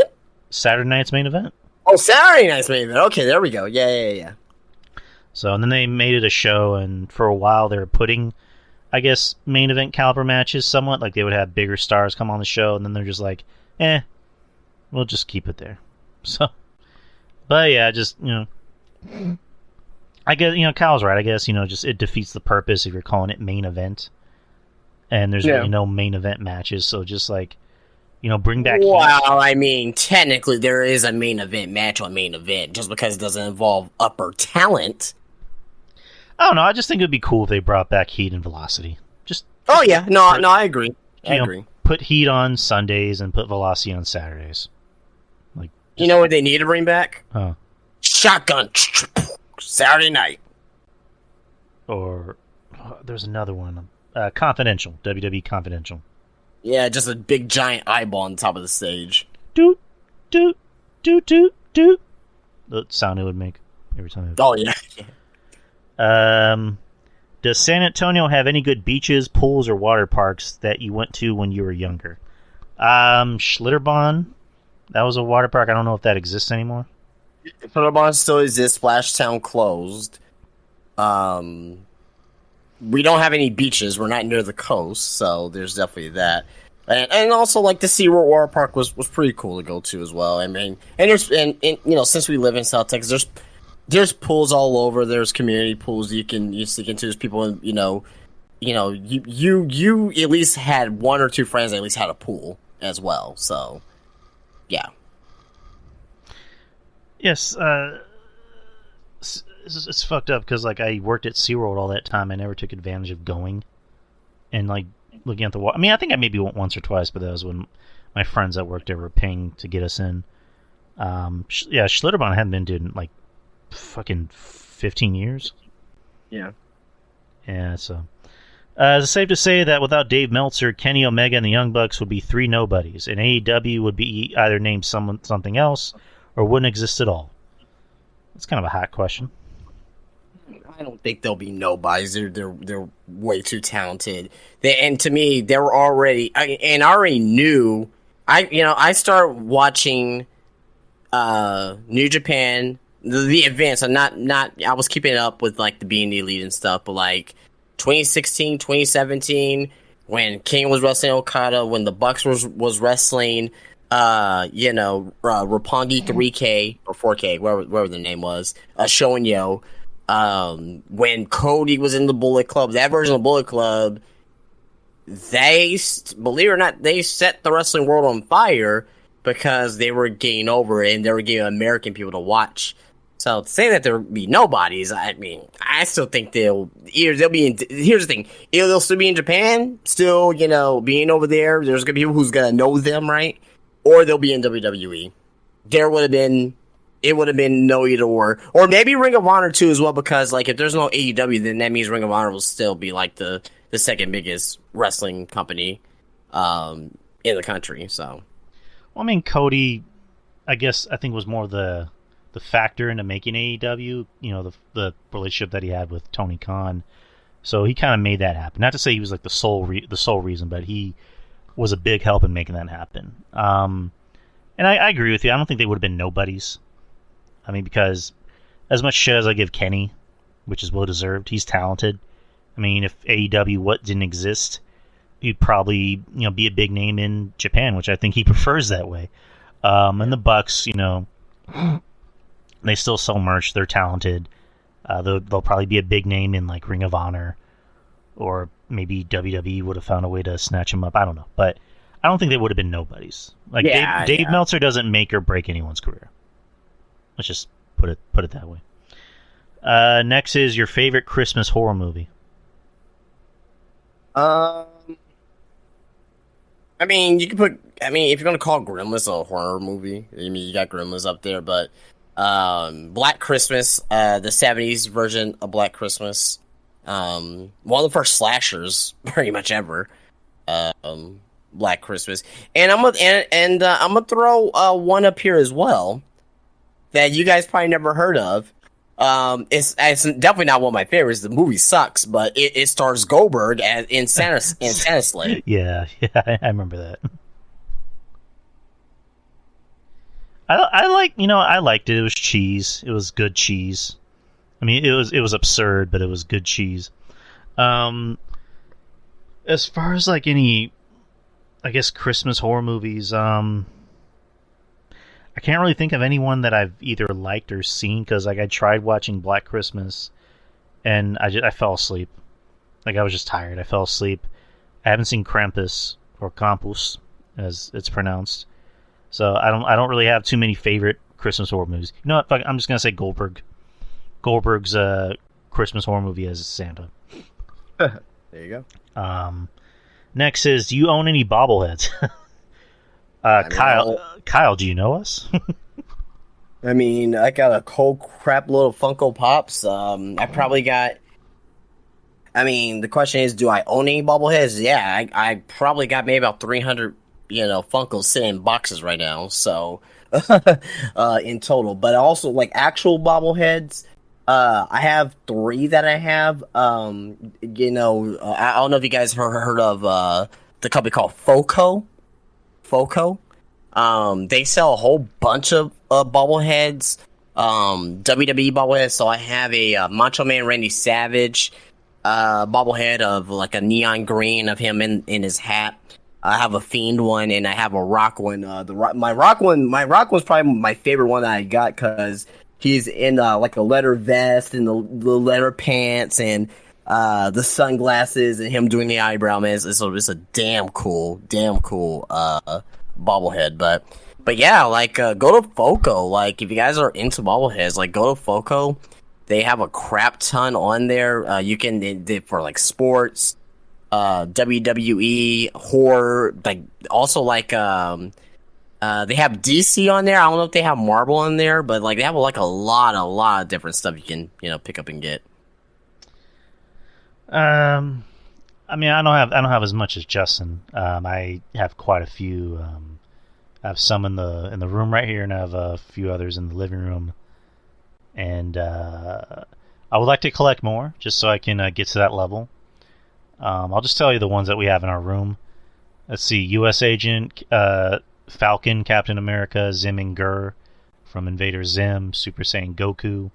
Saturday night's Main Event. Oh, Saturday night's Main Event. Okay, there we go. Yeah. So and then they made it a show, and for a while they were putting, I guess, main event caliber matches somewhat. They would have bigger stars come on the show, and then they're just we'll just keep it there. So, but yeah, just I guess Kyle's right. I guess just it defeats the purpose if you're calling it main event, and there's really no main event matches. So just like bring back. Well, I mean, technically there is a main event match on main event, just because it doesn't involve upper talent. I don't know. I just think it would be cool if they brought back Heat and Velocity. Oh yeah, no, I agree. I agree. Put Heat on Sundays and put Velocity on Saturdays. You know what they need to bring back? Huh. Shotgun Saturday night. Or there's another one. Confidential. WWE Confidential. Yeah, just a big giant eyeball on the top of the stage. Doot, doot, doot, doot, doot. The sound it would make every time. Oh yeah. Does San Antonio have any good beaches, pools, or water parks that you went to when you were younger? Schlitterbahn. That was a water park. I don't know if that exists anymore. Schlitterbahn still exists. Splashtown closed. We don't have any beaches. We're not near the coast, so there's definitely that. And also, like, the SeaWorld Water Park was pretty cool to go to as well. I mean, and there's since we live in South Texas, there's pools all over. There's community pools you sneak into. There's people, you at least had one or two friends that at least had a pool as well. So, yeah. Yes, it's fucked up because I worked at SeaWorld all that time. I never took advantage of going and looking at the water. I mean, I think I maybe went once or twice, but that was when my friends that worked there were paying to get us in. Schlitterbahn I hadn't been to in fucking 15 years. Yeah. Yeah, so. Is it safe to say that without Dave Meltzer, Kenny Omega and the Young Bucks would be three nobodies, and AEW would be either named something else or wouldn't exist at all? That's kind of a hot question. I don't think they'll be nobodies. They're way too talented. And to me, they were already. I already knew. I started watching New Japan, the events. I'm not. I was keeping up with the Being the Elite and stuff, but 2016, 2017, when King was wrestling Okada, when the Bucks was wrestling. Roppongi 3K or 4K, whatever the name was, Shonen Yo. When Cody was in the Bullet Club, that version of the Bullet Club, they, believe it or not, they set the wrestling world on fire because they were getting over it and they were getting American people to watch. So to say that there would be nobodies, I mean, I still think they'll be in. Here's the thing: either they'll still be in Japan, still being over there. There's gonna be people who's gonna know them, right? Or they'll be in WWE. It would have been no either or maybe Ring of Honor too as well, because if there's no AEW, then that means Ring of Honor will still be the second biggest wrestling company in the country. So, well, I mean, Cody, I think was more the factor into making AEW. The relationship that he had with Tony Khan, so he kind of made that happen. Not to say he was the sole reason, but he was a big help in making that happen. And I agree with you. I don't think they would have been nobodies. I mean, because as much shit as I give Kenny, which is well deserved, he's talented. I mean, if AEW didn't exist, he'd probably be a big name in Japan, which I think he prefers that way. And the Bucks, they still sell merch. They're talented. They'll probably be a big name in Ring of Honor, or maybe WWE would have found a way to snatch him up. I don't know, but I don't think they would have been nobodies. Dave Meltzer doesn't make or break anyone's career. Let's just put it that way. Next is your favorite Christmas horror movie. I mean, if you're gonna call Gremlins a horror movie, I mean, you got Gremlins up there, but Black Christmas, the 70s version of Black Christmas. One of the first slashers pretty much ever. Black Christmas. And I'm gonna throw one up here as well that you guys probably never heard of. It's definitely not one of my favorites. The movie sucks, but it stars Goldberg in Santa Slay. Yeah, I remember that. I liked it. It was cheese. It was good cheese. I mean, it was absurd, but it was good cheese. As far as any, I guess, Christmas horror movies, I I can't really think of anyone that I've either liked or seen because like I tried watching Black Christmas and I fell asleep. Like I was just tired. I fell asleep. I haven't seen Krampus or Krampus as it's pronounced. So I don't really have too many favorite Christmas horror movies. You know what? Fuck, I'm just gonna say Goldberg. Goldberg's Christmas horror movie as Santa. There you go. Next is, do you own any bobbleheads? Kyle, do you know us? I mean, I got a cold crap load of Funko Pops. I probably got. I mean, the question is, do I own any bobbleheads? Yeah, I probably got maybe about 300, Funkos sitting in boxes right now. So, in total, but also like actual bobbleheads. I have 3 that I have. I don't know if you guys heard of the company called Foco. Foco. They sell a whole bunch of bobbleheads, WWE bobbleheads. So I have a Macho Man Randy Savage bobblehead of like a neon green of him in his hat. I have a Fiend one, and I have a Rock one. My Rock one's probably my favorite one that I got because he's in like a leather vest and the leather pants and the sunglasses and him doing the eyebrow. Man, it's a damn cool bobblehead. But yeah, like go to Foco. Like if you guys are into bobbleheads, like go to Foco. They have a crap ton on there. You can for like sports, WWE, horror, like also like they have DC on there. I don't know if they have Marvel on there, but like they have like a lot of different stuff you can pick up and get. I mean, I don't have as much as Justin. I have quite a few. I have some in the room right here, and I have a few others in the living room. And I would like to collect more, just so I can get to that level. I'll just tell you the ones that we have in our room. Let's see: U.S. Agent, Falcon, Captain America, Zim and Gur from Invader Zim, Super Saiyan Goku,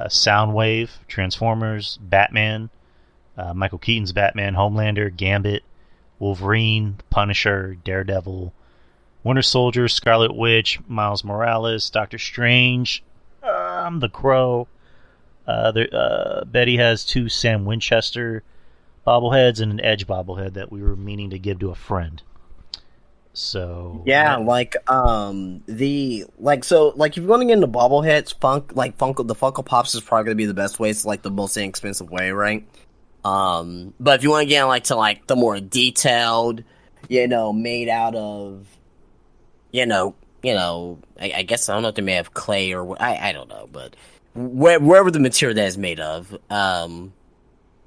Soundwave, Transformers, Batman, Michael Keaton's Batman, Homelander, Gambit, Wolverine, Punisher, Daredevil, Winter Soldier, Scarlet Witch, Miles Morales, Doctor Strange, the Crow. Betty has 2 Sam Winchester bobbleheads and an Edge bobblehead that we were meaning to give to a friend. So yeah, like if you're going to get into bobbleheads, the Funko Pops is probably going to be the best way. It's like the most inexpensive way, right? But if you want to get to like the more detailed, made out of, I guess I don't know if they may have clay or what, I don't know, but wherever the material that is made of,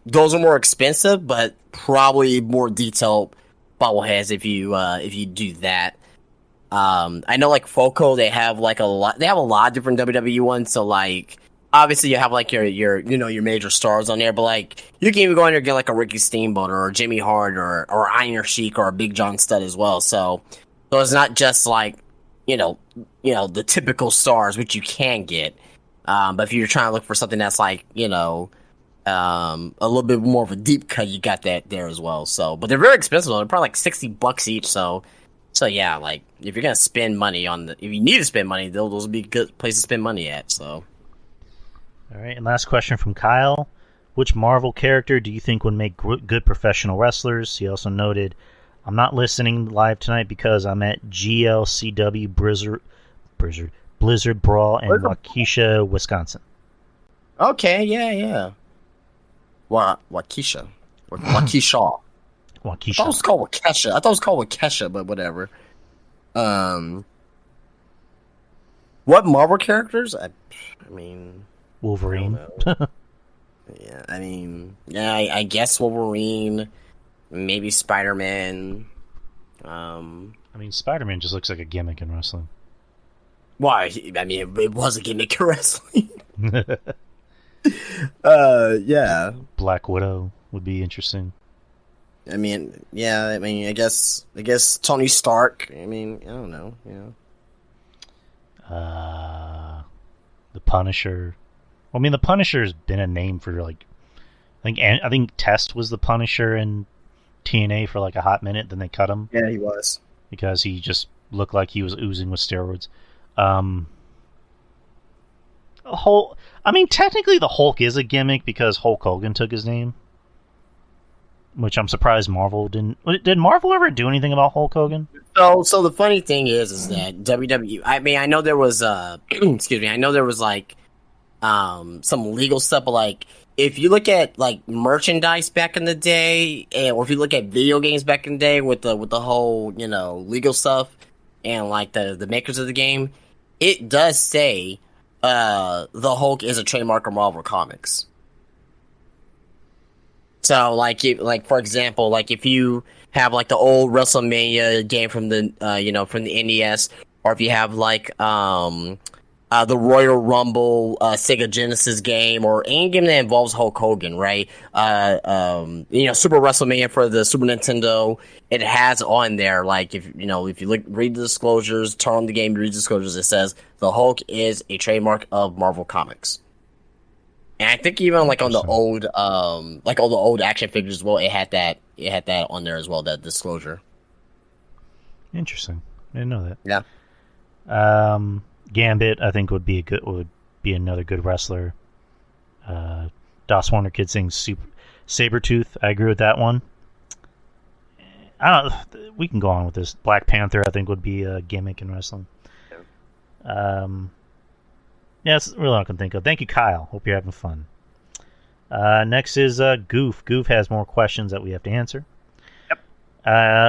those are more expensive, but probably more detailed bobbleheads if you do that. I know like Foco, they have a lot of different WWE ones, so like obviously you have like your major stars on there, but like you can even go in there and get like a Ricky Steamboat or Jimmy Hart or Iron Sheik or a Big John Studd as well. So it's not just like the typical stars, which you can get. But if you're trying to look for something that's like, a little bit more of a deep cut, you got that there as well. So, but they're very expensive. They're probably like $60 each. So yeah, like if you're gonna spend money if you need to spend money, those would be good places to spend money at. So, all right. And last question from Kyle: which Marvel character do you think would make good professional wrestlers? He also noted, "I'm not listening live tonight because I'm at GLCW Blizzard Brawl in Waukesha, Wisconsin." Okay, yeah. Waukesha. Waukesha. I thought it was called Waukesha, but whatever. What Marvel characters? I mean, Wolverine. Yeah, I mean, I guess Wolverine, maybe Spider-Man. I mean, Spider-Man just looks like a gimmick in wrestling. Why? I mean, it was a gimmick in wrestling. Yeah. Black Widow would be interesting. I mean, yeah. I mean, I guess Tony Stark. I mean, I don't know. Yeah. The Punisher. Well, I mean, the Punisher's been a name for like, I think Test was the Punisher in TNA for like a hot minute. Then they cut him. Yeah, he was, because he just looked like he was oozing with steroids. Technically the Hulk is a gimmick because Hulk Hogan took his name, which I'm surprised Marvel didn't. Did Marvel ever do anything about Hulk Hogan? So the funny thing is that WWE. I mean, I know there was excuse me. I know there was like some legal stuff, but like if you look at like merchandise back in the day, or if you look at video games back in the day with the whole legal stuff and like the makers of the game, it does say the Hulk is a trademark of Marvel Comics. So like for example, like if you have like the old WrestleMania game from the from the NES, or if you have like the Royal Rumble Sega Genesis game, or any game that involves Hulk Hogan, right? Super WrestleMania for the Super Nintendo, it has on there like if you read the disclosures, turn on the game, read the disclosures, it says the Hulk is a trademark of Marvel Comics. And I think even like on the old like all the old action figures as well, it had that on there as well, that disclosure. Interesting. I didn't know that. Yeah. Gambit, I think would be another good wrestler. Das Wunderkid saying Sabretooth. I agree with that one. I don't. We can go on with this. Black Panther, I think, would be a gimmick in wrestling. Yeah, that's really all I can think of. Thank you, Kyle. Hope you're having fun. Next is Goof. Goof has more questions that we have to answer. Yep.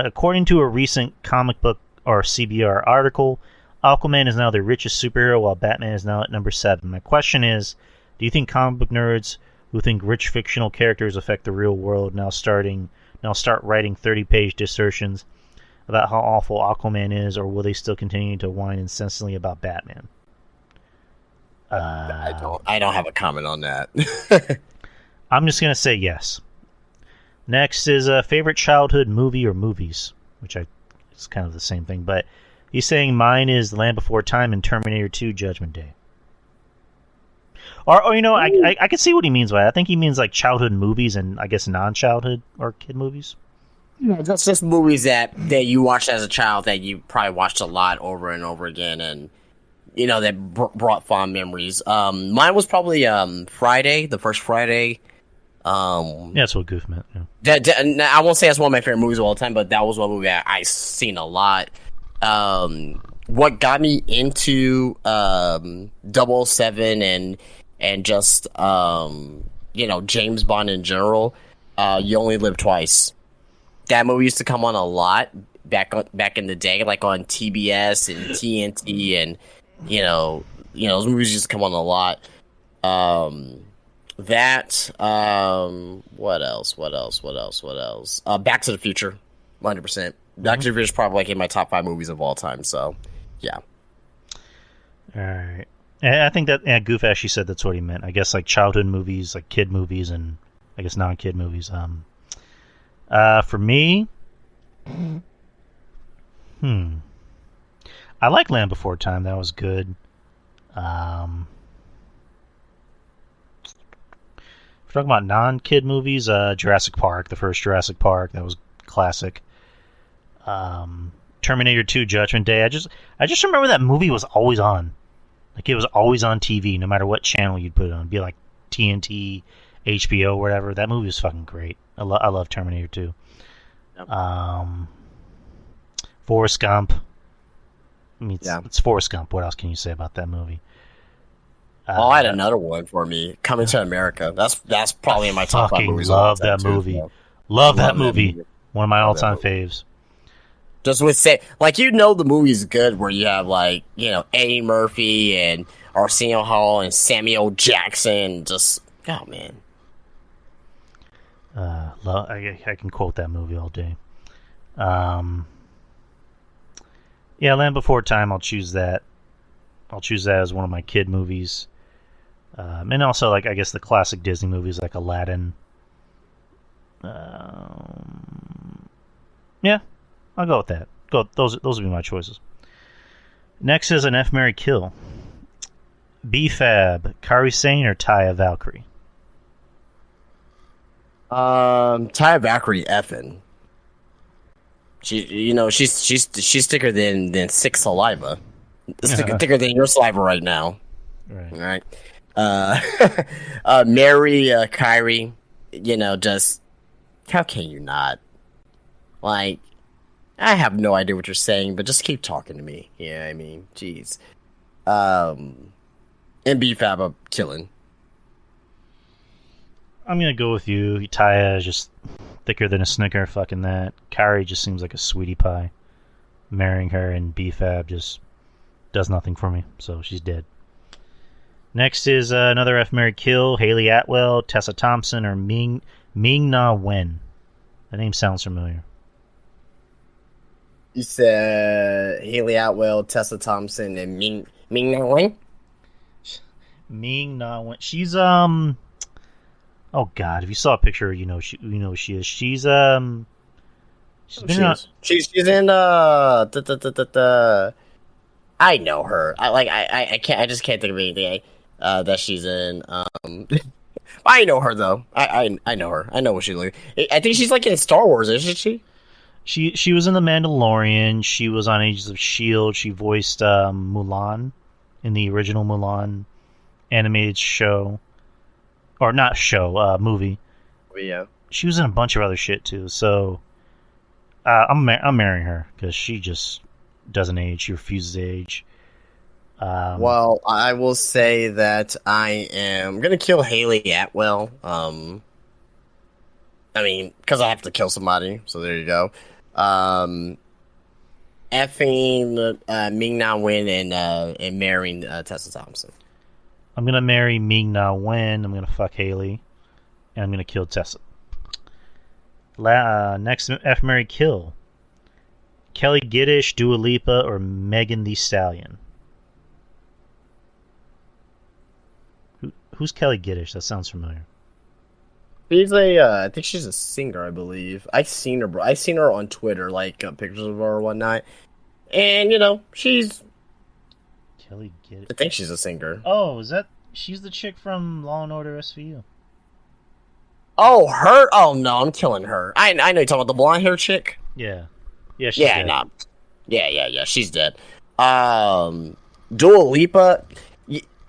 According to a recent comic book or CBR article, Aquaman is now the richest superhero, while Batman is now at number 7. My question is, do you think comic book nerds who think rich fictional characters affect the real world now start writing 30-page dissertations about how awful Aquaman is, or will they still continue to whine incessantly about Batman? I don't have a comment on that. I'm just gonna say yes. Next is a favorite childhood movie or movies, which it's kind of the same thing, but he's saying mine is The Land Before Time and Terminator 2: Judgment Day. Or I can see what he means by that. I think he means like childhood movies and I guess non-childhood or kid movies. Yeah, that's just movies that you watched as a child that you probably watched a lot over and over again, and that brought fond memories. Mine was probably Friday, the first Friday. Yeah, that's what Goof meant. Yeah. I won't say that's one of my favorite movies of all time, but that was one movie I seen a lot. What got me into 007 and just James Bond in general, You Only Live Twice. That movie used to come on a lot back in the day, like on TBS and TNT, and those movies used to come on a lot. What else? Back to the Future, 100%. Back to the Future is probably like in my top 5 movies of all time. So, yeah. All right. And I think that Goof actually said that's what he meant. I guess like childhood movies, like kid movies, and I guess non-kid movies. For me, I like Land Before Time. That was good. If we're talking about non-kid movies, Jurassic Park, the first Jurassic Park, that was classic. Terminator 2: Judgment Day. I just remember that movie was always on. Like it was always on TV, no matter what channel you'd put it on. It'd be like TNT, HBO, whatever. That movie was fucking great. I love Terminator 2. Yep. Forrest Gump. I mean, it's Forrest Gump. What else can you say about that movie? I had another one for me. Coming to America. That's probably in my top 5 movies. Love that movie. Love that movie. One of my all-time faves. Just with the movie's good where you have Eddie Murphy and Arsenio Hall and Samuel Jackson. Just man. I can quote that movie all day. Yeah, Land Before Time. I'll choose that. I'll choose that as one of my kid movies. And also, I guess the classic Disney movies like Aladdin. Yeah, I'll go with that. Those would be my choices. Next is an F, Marry, Kill. B-Fab, Kari Sane, or Taya Valkyrie? Taya Valkyrie effing. She's thicker than 6 saliva. It's thicker than your saliva right now. Right. All right. Mary, Kyrie, just how can you not? Like, I have no idea what you're saying, but just keep talking to me. Yeah, I mean, jeez. And BFAB, I'm killing. I'm gonna go with you. Taya is just thicker than a Snicker. Fucking that. Kyrie just seems like a sweetie pie. Marrying her and BFAB just does nothing for me, so she's dead. Next is another F Marry Kill: Haley Atwell, Tessa Thompson, or Ming Na Wen. The name sounds familiar. You said Haley Atwell, Tessa Thompson, and Ming Na Wen? Ming Na Wen. She's oh god, if you saw a picture, you know who she is. She's in She's in I know her. I just can't think of anything that she's in. I know her though. I know her. I know what she looks. I think she's like in Star Wars, isn't she? She was in The Mandalorian. She was on Agents of S.H.I.E.L.D. She voiced Mulan in the original Mulan animated show. Or not show, movie. Yeah. She was in a bunch of other shit too, so I'm marrying her because she just doesn't age. She refuses to age. Well, I will say that I am gonna kill Haley Atwell. I mean, because I have to kill somebody, so there you go. Effing Ming Na Wen and marrying Tessa Thompson. I'm gonna marry Ming Na Wen. I'm gonna fuck Haley, and I'm gonna kill Tessa. Next, F Marry Kill: Kelly Giddish, Dua Lipa, or Megan Thee Stallion. Who's Kelly Giddish? That sounds familiar. She's I think she's a singer, I believe. I've seen her, I've seen her on Twitter, like pictures of her or whatnot. And she's. Kelly Giddish. I think she's a singer. Oh, she's the chick from Law and Order SVU? Oh, her? Oh no, I'm killing her. I know you're talking about the blonde hair chick. Yeah, she's yeah, dead. nah. Yeah, she's dead. Dua Lipa.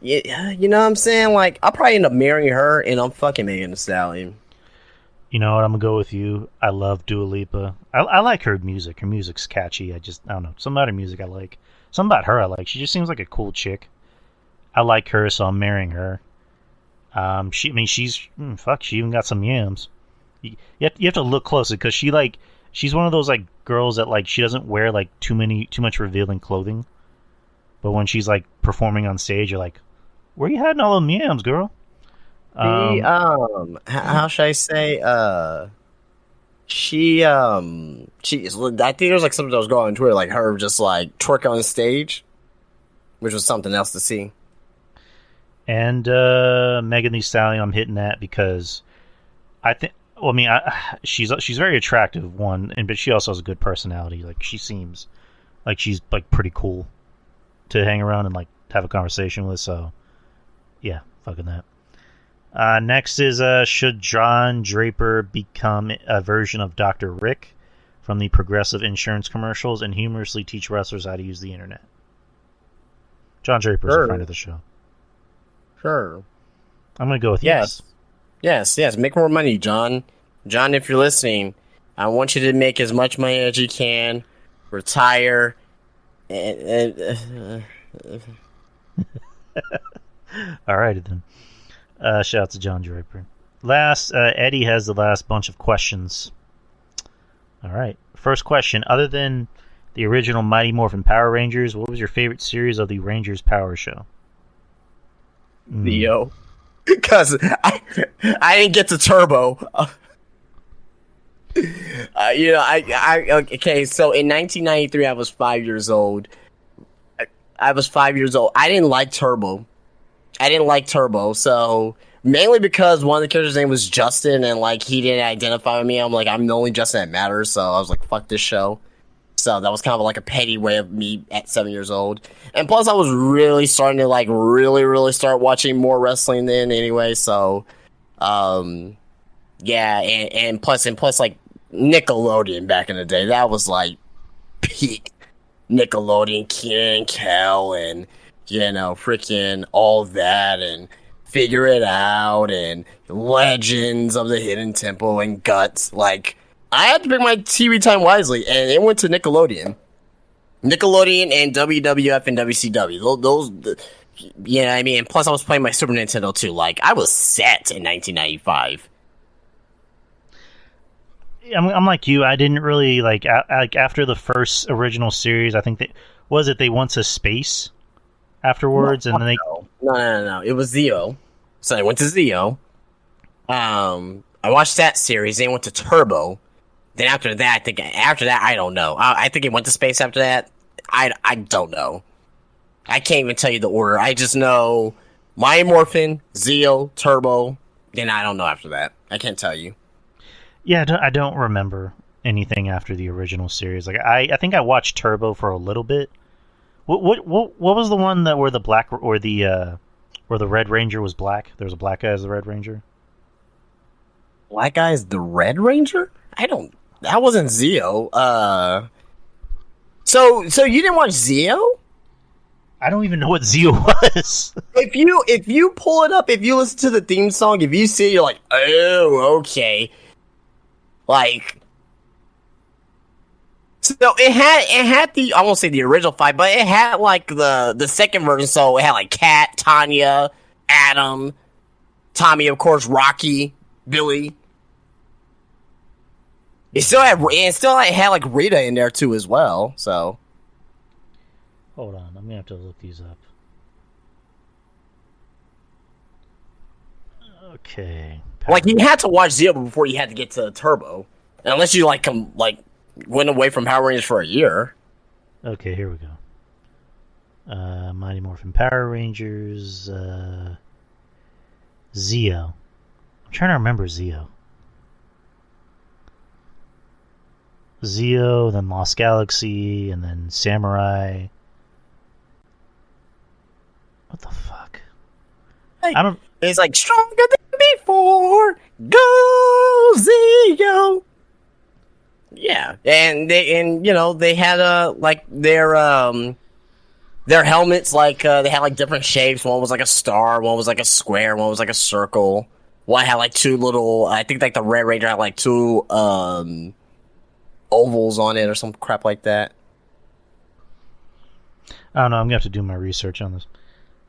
You know what I'm saying? Like, I'll probably end up marrying her, and I'm fucking Megan Thee Stallion. You know what? I'm gonna go with you. I love Dua Lipa. I like her music. Her music's catchy. I don't know. Something about her music I like. Something about her I like. She just seems like a cool chick. I like her, so I'm marrying her. She even got some yams. You have to look closer because she's one of those like girls that like she doesn't wear like too much revealing clothing. But when she's like performing on stage, you're like, where you hiding all them yams, girl? How should I say? I think there's like something that was going on Twitter, like her just like twerk on stage, which was something else to see. And Megan Thee Stallion, I'm hitting that because I think. Well, I mean, she's very attractive, but she also has a good personality. Like she seems like she's like pretty cool to hang around and like have a conversation with. So yeah, fucking that. Next is should John Draper become a version of Dr. Rick from the Progressive Insurance commercials and humorously teach wrestlers how to use the internet? John Draper's a friend of the show. Sure. I'm gonna go with yes. Yes. Make more money, John. John, if you're listening, I want you to make as much money as you can. Retire. Alrighty then. Shout out to John Draper. Last, Eddie has the last bunch of questions. Alright. First question. Other than the original Mighty Morphin Power Rangers, what was your favorite series of the Rangers Power Show? Neo. Because I didn't get to Turbo. Okay, so in 1993, I was 5 years old. I didn't like Turbo. So mainly because one of the characters' name was Justin, and like he didn't identify with me. I'm like, I'm the only Justin that matters. So I was like, fuck this show. So that was kind of like a petty way of me at 7 years old. And plus, I was really starting to like really start watching more wrestling then anyway. So, yeah, and plus like Nickelodeon back in the day, that was like peak Nickelodeon, Kenan and Kel, and freaking all that, and Figure It Out, and Legends of the Hidden Temple, and Guts. Like, I had to pick my TV time wisely, and it went to Nickelodeon. Nickelodeon and WWF and WCW. Those, I mean, plus I was playing my Super Nintendo too. Like, I was set in 1995. I'm like you. I didn't really like after the first original series. I think they went to space afterwards, and then they no. It was Zeo. So I went to Zeo. I watched that series. Then went to Turbo. Then after that, I don't know. I think it went to space after that. I don't know. I can't even tell you the order. I just know Mighty Morphin, Zeo, Turbo. Then I don't know after that. I can't tell you. Yeah, I don't remember anything after the original series. Like I think I watched Turbo for a little bit. What was the one that where the black or the Red Ranger was black? There was a black guy as the Red Ranger. Black guy is the Red Ranger? That wasn't Zeo. So you didn't watch Zeo? I don't even know what Zeo was. If you pull it up, if you listen to the theme song, if you see it, you're like, oh, okay. Like, so it had the, I won't say the original five, but it had like the second version. So it had like Kat, Tanya, Adam, Tommy, of course, Rocky, Billy. It still had like Rita in there too as well. So hold on, I'm gonna have to look these up. Okay. Like, you had to watch Zeo before you had to get to Turbo, unless you went away from Power Rangers for a year. Okay, here we go. Mighty Morphin Power Rangers, Zeo. I'm trying to remember Zeo. Zeo, then Lost Galaxy, and then Samurai. What the fuck? I don't. It's like stronger than before. Go Zeo. Yeah, and they had their helmets, like they had like different shapes. One was like a star, one was like a square, one was like a circle. One had like two little. I think like the Red Ranger had like two ovals on it or some crap like that. I don't know. I'm gonna have to do my research on this.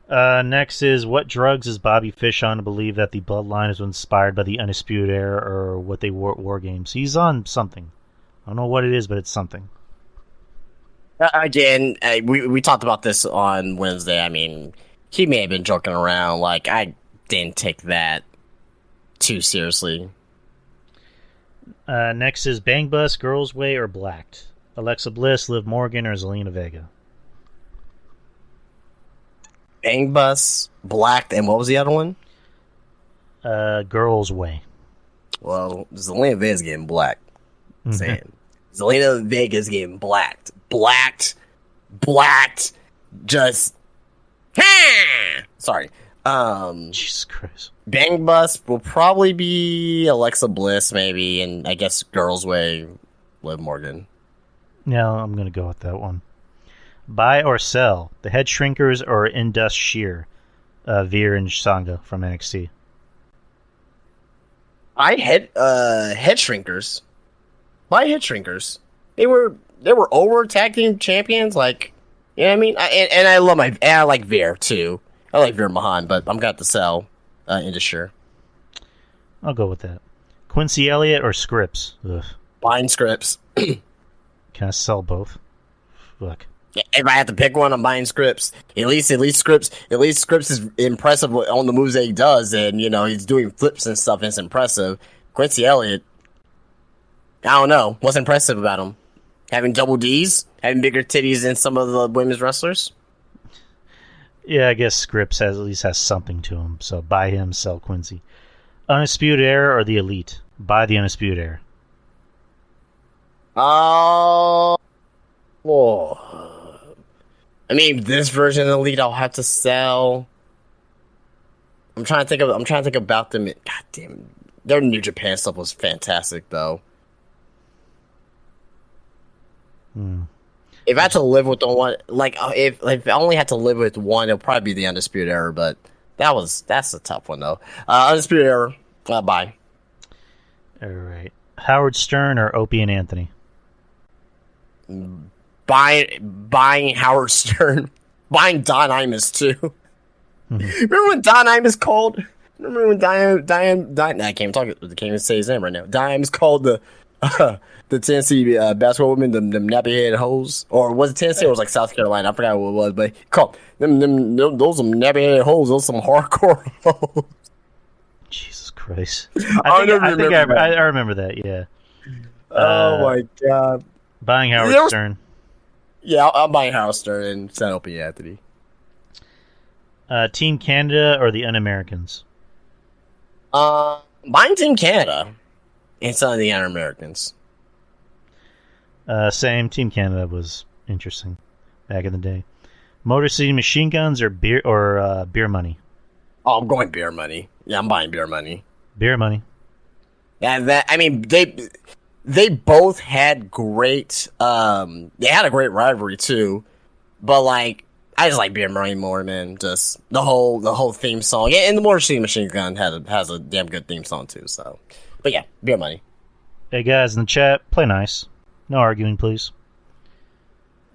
Next is, what drugs is Bobby Fish on to believe that the bloodline is inspired by the Undisputed Era or what they war games? He's on something. I don't know what it is, but it's something. Again, we talked about this on Wednesday. I mean, he may have been joking around. Like, I didn't take that too seriously. Next is Bang Bus, Girls Way, or Blacked? Alexa Bliss, Liv Morgan, or Zelina Vega? Bang Bus, Blacked, and what was the other one? Girls Way. Well, Zelina Vega's getting blacked. Saying Zelina Vega's getting blacked. Blacked. Just. Sorry. Jesus Christ. Bang Bus will probably be Alexa Bliss, maybe, and I guess Girls Way, Liv Morgan. Yeah, I'm gonna go with that one. Buy or sell, the Head Shrinkers or Indus Shear, Veer and Sangha from NXT. Head Shrinkers. Buy Head Shrinkers. They were over tag team champions. Like, you know what I mean? And I like Veer too. I like Veer Mahan, but I'm got to sell Indus Shear. I'll go with that. Quincy Elliott or Scripps? Ugh. Buying Scripps. Can I sell both? Fuck. If I have to pick one, I'm buying Scripps. At least Scripps is impressive on the moves that he does, and he's doing flips and stuff, and it's impressive. Quincy Elliott, I don't know. What's impressive about him? Having double D's? Having bigger titties than some of the women's wrestlers? Yeah, I guess Scripps at least has something to him, so buy him, sell Quincy. Undisputed Era or the Elite? Buy the Undisputed Era. I mean, this version of the Elite, I'll have to sell. I'm trying to think about them. God damn, their New Japan stuff was fantastic, though. If I had to live with the one, like if I only had to live with one, it'll probably be the Undisputed Era. But that's a tough one though. Undisputed Era, bye. All right. Howard Stern or Opie and Anthony? Buying Howard Stern, buying Don Imus too. Remember when Don Imus called? Remember when Diane? I can't even say his name right now. Don Imus called the Tennessee basketball women them nappy head hoes, or was it Tennessee or was it like South Carolina? I forgot what it was, but he called them those some nappy head hoes. Those some hardcore hoes. Jesus Christ! I remember that. Yeah. Oh my god! Buying Howard Stern. Yeah, I'm buying Howard Stern and San Opie Anthony. Team Canada or the Un-Americans? Buying Team Canada and some of the Un-Americans. Same. Team Canada was interesting back in the day. Motor City Machine Guns or Beer Money? Oh, I'm going Beer Money. Yeah, I'm buying Beer Money. Beer Money. Yeah, they both had great. They had a great rivalry too, but like I just like Beer Money more, man. Just the whole theme song, yeah, and the Motor City Machine Gun has a damn good theme song too. So, but yeah, Beer Money. Hey guys in the chat, play nice. No arguing, please.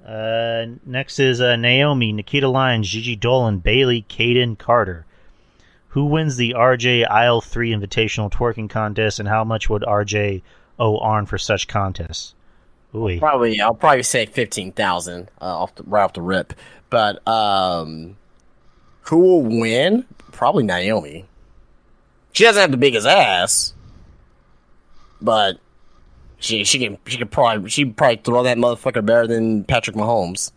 Next is Naomi, Nikita Lyons, Gigi Dolan, Bailey, Kaden Carter. Who wins the RJ Aisle 3 Invitational Twerking Contest, and how much would RJ owe Arn for such contests? Ooh. I'll probably say 15,000 right off the rip. But who will win? Probably Naomi. She doesn't have the biggest ass, but she could probably throw that motherfucker better than Patrick Mahomes.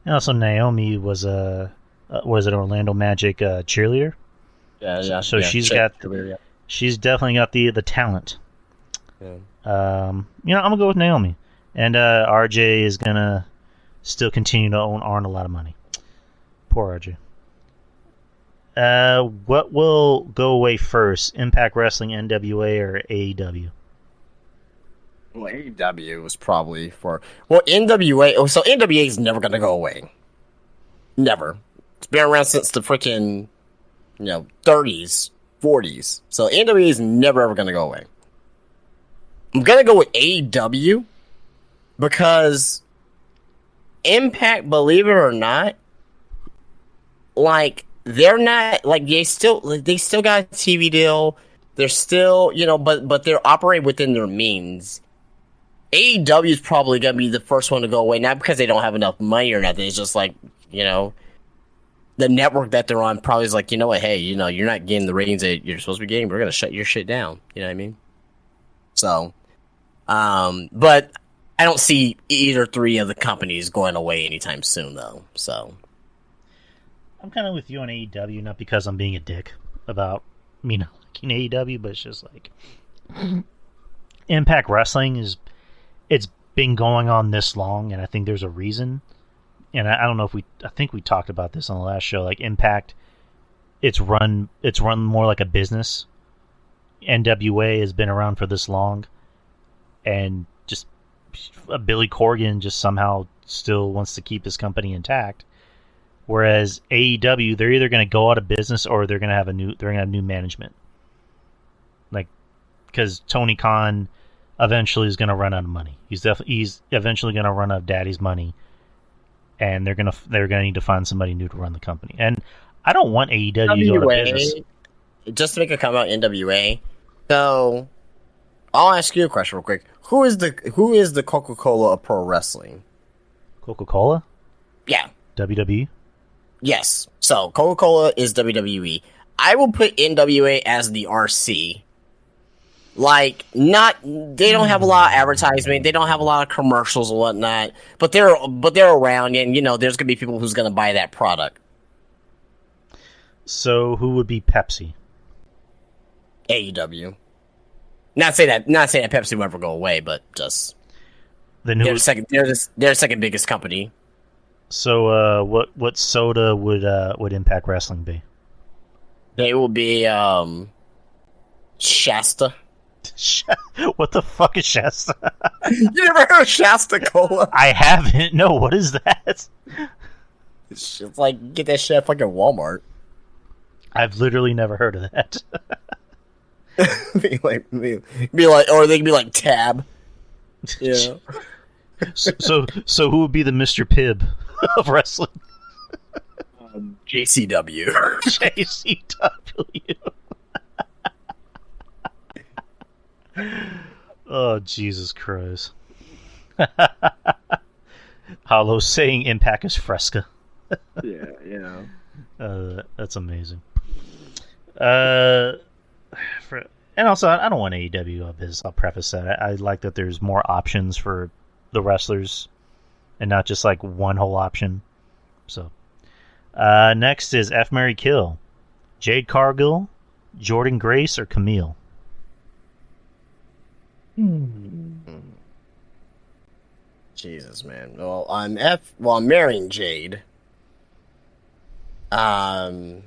And also, Naomi was an Orlando Magic cheerleader. Yeah. So she's definitely got the talent. Yeah. I'm gonna go with Naomi, and RJ is gonna still continue to own Arn a lot of money. Poor RJ. What will go away first? Impact Wrestling, NWA, or AEW? Well, AEW was probably NWA. So NWA is never gonna go away. Never. It's been around since the freaking 30s, 40s. So NWA is never ever gonna go away. I'm gonna go with AEW because Impact, believe it or not, like they're not like they still got a TV deal. They're still but they're operating within their means. AEW is probably gonna be the first one to go away, not because they don't have enough money or nothing. It's just like the network that they're on probably is like, you know what, hey, you're not getting the ratings that you're supposed to be getting. We're gonna shut your shit down. You know what I mean? So. But I don't see either three of the companies going away anytime soon, though. So I'm kind of with you on AEW, not because I'm being a dick about me not liking AEW, but it's just like Impact Wrestling it's been going on this long, and I think there's a reason. And I don't know if I think we talked about this on the last show. Like Impact, it's run more like a business. NWA has been around for this long. And just Billy Corgan just somehow still wants to keep his company intact. Whereas AEW, they're either going to go out of business or they're going to have new management. Like, because Tony Khan eventually is going to run out of money. He's eventually going to run out of Daddy's money, and they're going to need to find somebody new to run the company. And I don't want AEW to go out of business. Just to make a comment on NWA, so I'll ask you a question real quick. Who is the Coca-Cola of pro wrestling? Coca-Cola? Yeah. WWE? Yes. So Coca-Cola is WWE. I will put NWA as the RC. Like, they don't have a lot of advertisement, they don't have a lot of commercials and whatnot, but they're around, and there's gonna be people who's gonna buy that product. So who would be Pepsi? AEW. Not saying that Pepsi will ever go away, but just they're the second biggest company. So what soda would Impact Wrestling be? They will be Shasta. What the fuck is Shasta? You never heard of Shasta Cola? I haven't. No, what is that? It's like, get that shit at fucking Walmart. I've literally never heard of that. be like, or they could be like Tab. Yeah. So who would be the Mr. Pibb of wrestling? JCW. JCW. Oh, Jesus Christ. Hollow saying Impact is Fresca. Yeah. That's amazing. And also, I don't want AEW. I'll preface that. I like that there's more options for the wrestlers and not just like one whole option. So, next is F. Mary Kill. Jade Cargill, Jordan Grace, or Camille? Jesus, man. Well, I'm marrying Jade. I'm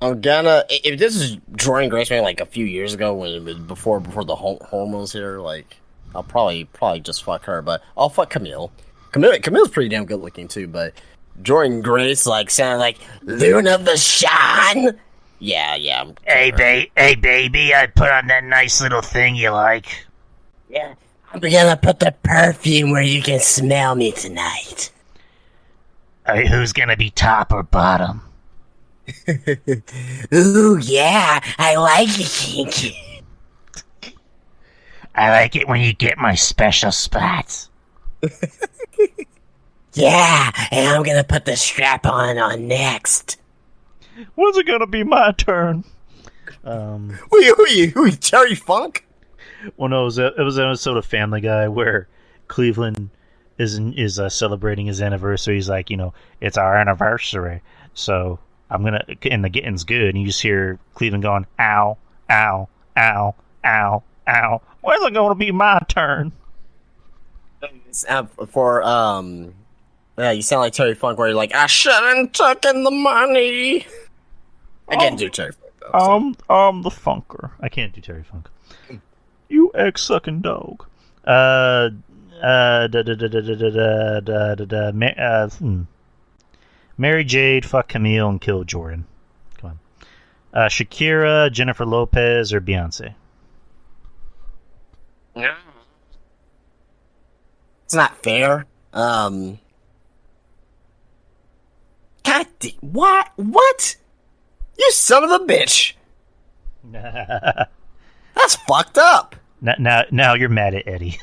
gonna, if this is Jordan Grace, maybe like a few years ago when it was before the hormones here, like I'll probably just fuck her, but I'll fuck Camille. Camille's pretty damn good looking too, but Jordan Grace like sounded like Luna Vachon. Yeah. Hey baby, I put on that nice little thing you like. Yeah, I'm gonna put the perfume where you can smell me tonight. Who's gonna be top or bottom? Ooh, yeah, I like it, kinky. I like it when you get my special spots. Yeah, and I'm gonna put the strap on next. When's it gonna be my turn? Who you, Terry Funk? Well, no, it was an episode of Family Guy where Cleveland is celebrating his anniversary. He's like, it's our anniversary, so and the getting's good, and you just hear Cleveland going, ow, ow, ow, ow, ow. When's it gonna be my turn? You sound like Terry Funk, where you're like, I shouldn't taken the money. I can't do Terry Funk, though. So. I'm the Funker. I can't do Terry Funk. You egg-sucking dog. Mary Jade, fuck Camille, and kill Jordan. Come on. Shakira, Jennifer Lopez, or Beyonce? It's not fair. God damn, what? What? You son of a bitch. That's fucked up. Now you're mad at Eddie.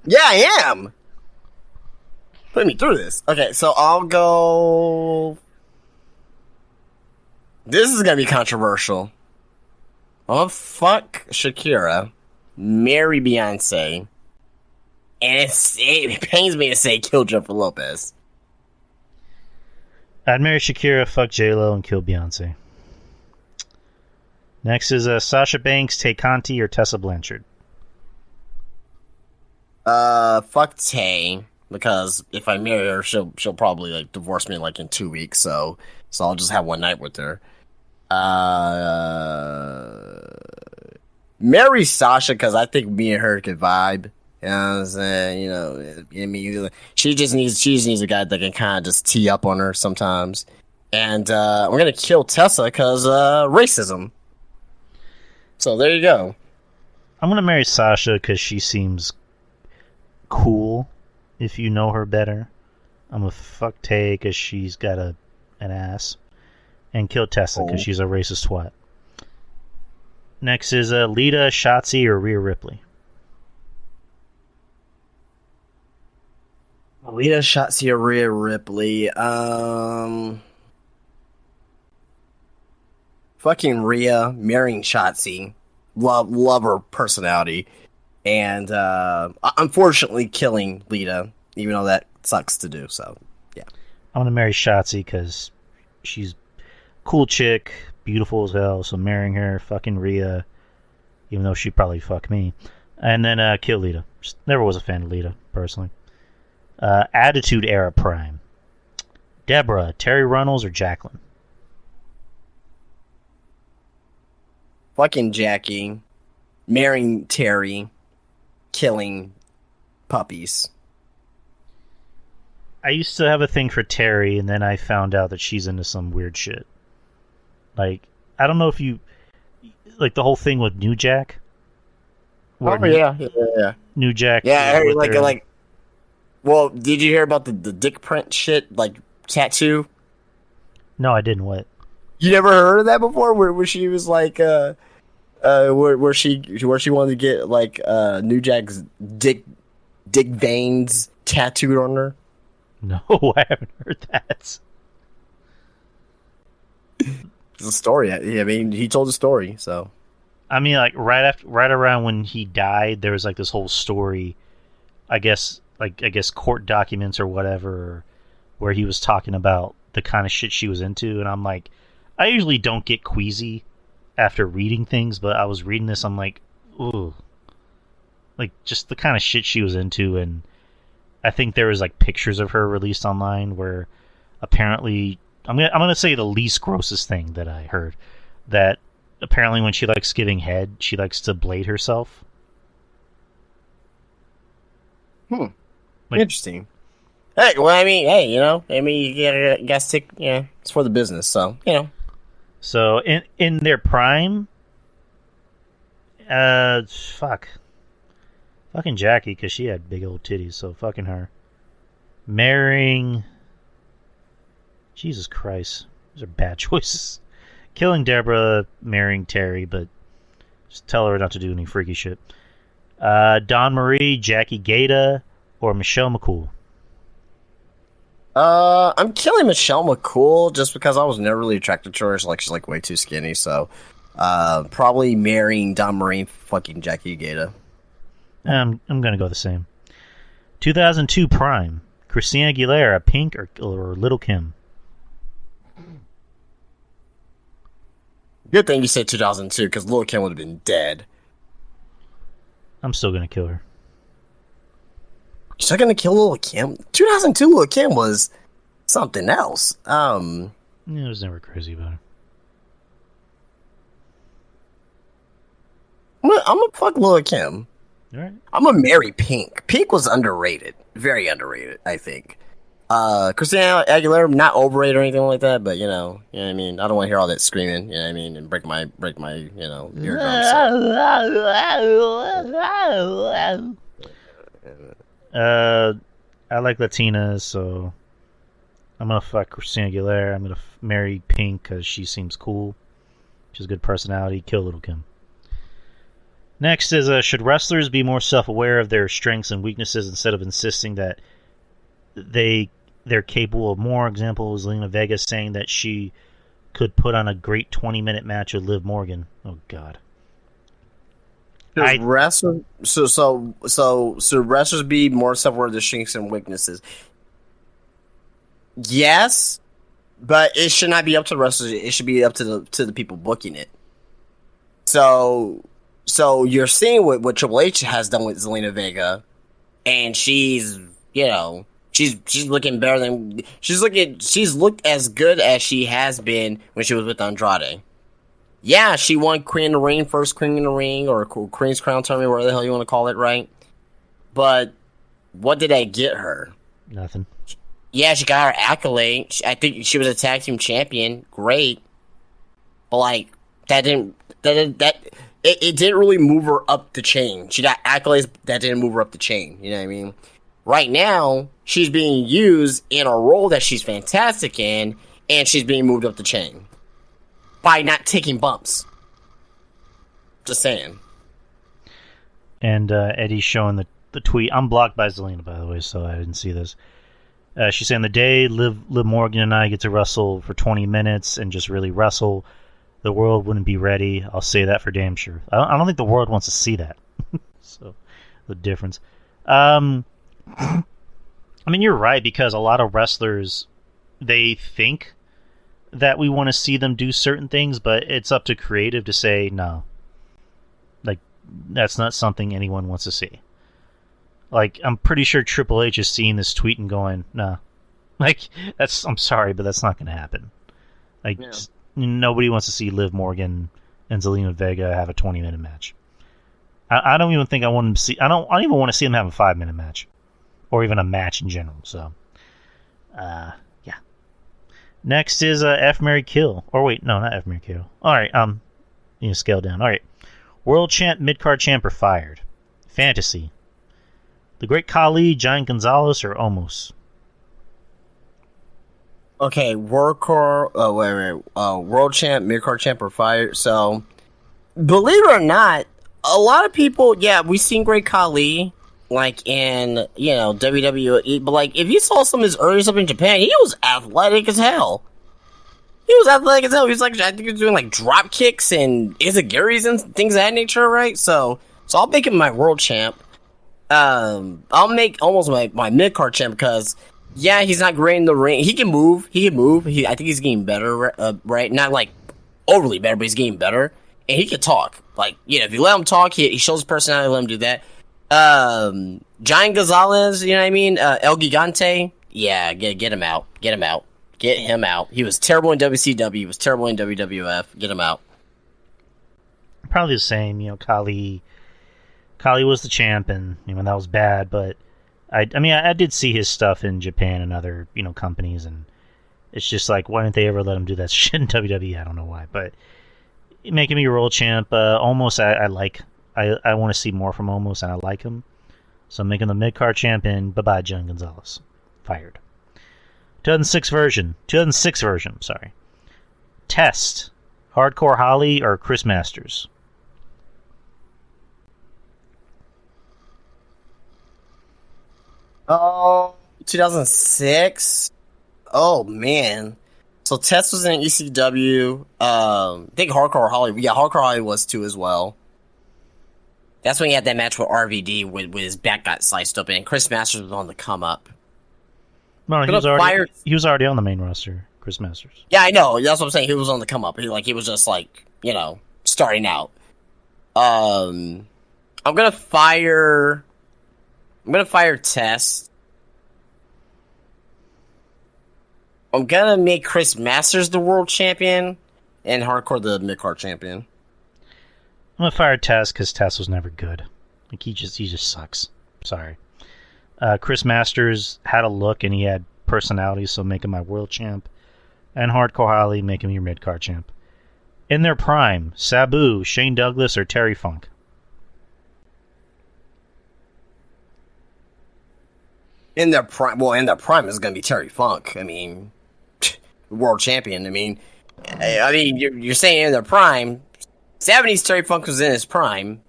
Yeah, I am. Put me through this. Okay, so I'll go. This is gonna be controversial. I'll fuck Shakira, marry Beyonce, and it pains me to say kill Jennifer Lopez. I'd marry Shakira, fuck J-Lo, and kill Beyonce. Next is Sasha Banks, Tay Conti, or Tessa Blanchard. Fuck Tay, because if I marry her, she'll probably like divorce me like in 2 weeks. So I'll just have one night with her. Marry Sasha because I think me and her could vibe. You know what I'm saying? She just needs a guy that can kind of just tee up on her sometimes. And we're gonna kill Tessa because racism. So there you go. I'm gonna marry Sasha because she seems cool. If you know her better, I'm gonna fuck Tay because she's got an ass, and kill Tessa because she's a racist twat. Next is Lita, Shotzi, or Rhea Ripley. Lita, Shotzi, or Rhea Ripley. Fucking Rhea, marrying Shotzi. Love her personality. And unfortunately killing Lita, even though that sucks to do, so yeah. I'm gonna marry Shotzi because she's a cool chick, beautiful as hell, so marrying her, fucking Rhea, even though she'd probably fuck me. And then kill Lita. Just never was a fan of Lita, personally. Attitude Era Prime. Deborah, Terry Runnels, or Jacqueline? fucking Jackie, marrying Terry, killing puppies. I used to have a thing for Terry, and then I found out that she's into some weird shit. Like, I don't know if you... Like, the whole thing with New Jack? Oh, yeah. New Jack... Yeah, I heard, with her- like... Well, did you hear about the dick print shit? Like, tattoo? No, I didn't. What? You never heard of that before? Where she was like, where she wanted to get, like, New Jack's dick veins tattooed on her? No, I haven't heard that. It's a story. I mean, he told a story, so. I mean, like, right around when he died, there was, like, this whole story, I guess court documents or whatever, where he was talking about the kind of shit she was into, and I'm like, I usually don't get queasy after reading things, but I was reading this, I'm like, ooh. Like, just the kind of shit she was into, and I think there was, like, pictures of her released online where apparently, I'm gonna say the least grossest thing that I heard, that apparently when she likes giving head, she likes to blade herself. Like- Interesting. Hey, well, I mean, you gotta stick, it's for the business, so, So in their prime, fucking Jackie, because she had big old titties, so fucking her. Marrying, Jesus Christ, those are bad choices. Killing Deborah, marrying Terry, but just tell her not to do any freaky shit. Dawn Marie, Jackie Gata, or Michelle McCool. I'm killing Michelle McCool just because I was never really attracted to her. She's like way too skinny, so probably marrying Dawn Marie, fucking Jackie Gata. I'm gonna go the same. 2002 Prime, Christina Aguilera, Pink, or Little Kim. Good thing you said 2002, because Lil' Kim would have been dead. I'm still gonna kill her. You're still gonna kill Lil' Kim? 2002 Lil' Kim was something else. Yeah, I was never crazy about her. I'm gonna fuck Lil' Kim. All right. I'm gonna marry Pink. Pink was underrated. Very underrated, I think. Christina Aguilera, not overrated or anything like that, but you know what I mean? I don't want to hear all that screaming, you know what I mean, and break my, eardrums. I like Latinas, so I'm gonna fuck Christina Aguilera. I'm gonna marry Pink because she seems cool. She has a good personality. Kill Little Kim. Next is, should wrestlers be more self-aware of their strengths and weaknesses instead of insisting that they're capable of more? Example is Zelina Vega saying that she could put on a great 20-minute match with Liv Morgan. Oh God. So wrestlers be more self-aware of their strengths and weaknesses. Yes, but it should not be up to the wrestlers. It should be up to the people booking it. So you're seeing what Triple H has done with Zelina Vega, and she's looking better than she's looked as good as she has been when she was with Andrade. Yeah, she won Queen in the Ring, first Queen in the Ring, or Queen's Crown tournament, whatever the hell you want to call it, right? But what did that get her? Nothing. Yeah, she got her accolade. I think she was a tag team champion. Great. But like it didn't really move her up the chain. She got accolades that didn't move her up the chain. You know what I mean? Right now, she's being used in a role that she's fantastic in, and she's being moved up the chain by not taking bumps. Just saying. And Eddie's showing the tweet. I'm blocked by Zelina, by the way, so I didn't see this. She's saying the day Liv Morgan and I get to wrestle for 20 minutes and just really wrestle, the world wouldn't be ready. I'll say that for damn sure. I don't think the world wants to see that. So, the difference. I mean, you're right, because a lot of wrestlers, they think that we want to see them do certain things, but it's up to creative to say, no. Like, that's not something anyone wants to see. Like, I'm pretty sure Triple H is seeing this tweet and going, no. Like, I'm sorry, but that's not going to happen. Like, nobody wants to see Liv Morgan and Zelina Vega have a 20-minute match. I don't even think I want to see. I don't even want to see them have a 5-minute match, or even a match in general. So, yeah. Next is F Marry Kill. Or wait, no, not F Marry Kill. All right, you can scale down. All right, World Champ, Mid Card Champ are fired. Fantasy. The Great Khali, Giant Gonzalez, or Omos. Okay, World Champ, Mid Card Champ are fired. So, believe it or not, a lot of people, yeah, we've seen Great Khali, like in, WWE, but like, if you saw some of his earlier stuff in Japan, he was athletic as hell. He was like, I think he was doing like drop kicks and izagiris and things of that nature, right? So I'll make him my world champ. I'll make almost my mid card champ because, yeah, he's not great in the ring. He can move. I think he's getting better, right? Not like overly better, but he's getting better. And he can talk. Like, if you let him talk, he shows his personality, let him do that. Giant Gonzalez, you know what I mean? El Gigante, yeah, get him out. Get him out. He was terrible in WCW. He was terrible in WWF. Get him out. Probably the same. Khali was the champ, and that was bad. But I did see his stuff in Japan and other companies, and it's just like, why didn't they ever let him do that shit in WWE? I don't know why, but making me your world champ, Omos, I like. I want to see more from Omos, and I like him. So I'm making the mid-card champion. Bye-bye, John Gonzalez. Fired. 2006 version. Sorry. Test. Hardcore Holly or Chris Masters? Oh, 2006? Oh, man. So Test was in ECW. I think Hardcore Holly. Yeah, Hardcore Holly was too as well. That's when he had that match with RVD with his back got sliced open, and Chris Masters was on the come up. No, he was already on the main roster, Chris Masters. Yeah, I know. That's what I'm saying. He was on the come up. He was just like, starting out. I'm gonna fire Test. I'm gonna make Chris Masters the world champion and Hardcore the mid-card champion. I'm gonna fire Test because Test was never good. Like he just sucks. Sorry. Chris Masters had a look and he had personality, so make him my world champ. And Hardcore Holly, make him your mid card champ. In their prime, Sabu, Shane Douglas, or Terry Funk? In their prime is gonna be Terry Funk. I mean, world champion. I mean, you're saying in their prime. 70s Terry Funk was in his prime.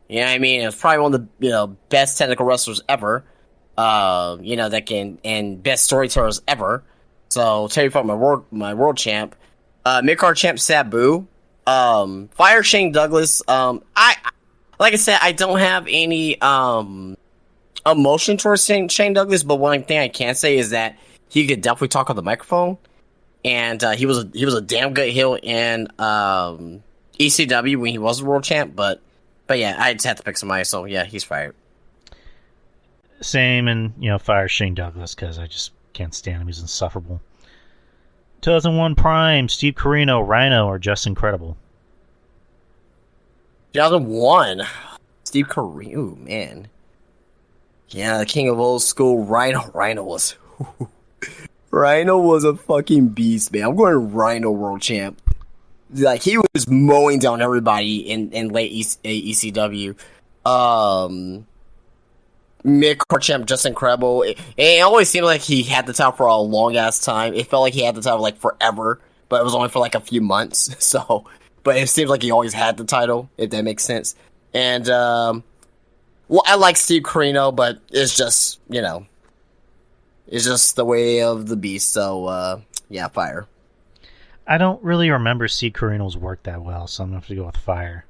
You know what I mean? It was probably one of the best technical wrestlers ever. That can, and best storytellers ever. So Terry Funk, my world champ. Mid-card champ Sabu. Fire Shane Douglas. Like I said, I don't have any emotion towards Shane Douglas, but one thing I can say is that he could definitely talk on the microphone, and he was a damn good heel in ECW when he was a world champ, but yeah, I just had to pick somebody, so yeah, he's fired. Same, and fire Shane Douglas because I just can't stand him. He's insufferable. 2001 Prime, Steve Corino, Rhino, or Just Incredible? 2001, Steve Corino, man. Yeah, the king of old school. Rhino was a fucking beast, man. I'm going Rhino world champ. Like, he was mowing down everybody in late ECW. Mid-card champ, Just Incredible. It always seemed like he had the title for a long-ass time. It felt like he had the title, like, forever. But it was only for, like, a few months. So, but it seems like he always had the title, if that makes sense. And, I like Steve Corino, but it's just, it's just the way of the beast. So, yeah, fire. I don't really remember Steve Corino's work that well, so I'm going to have to go with fire.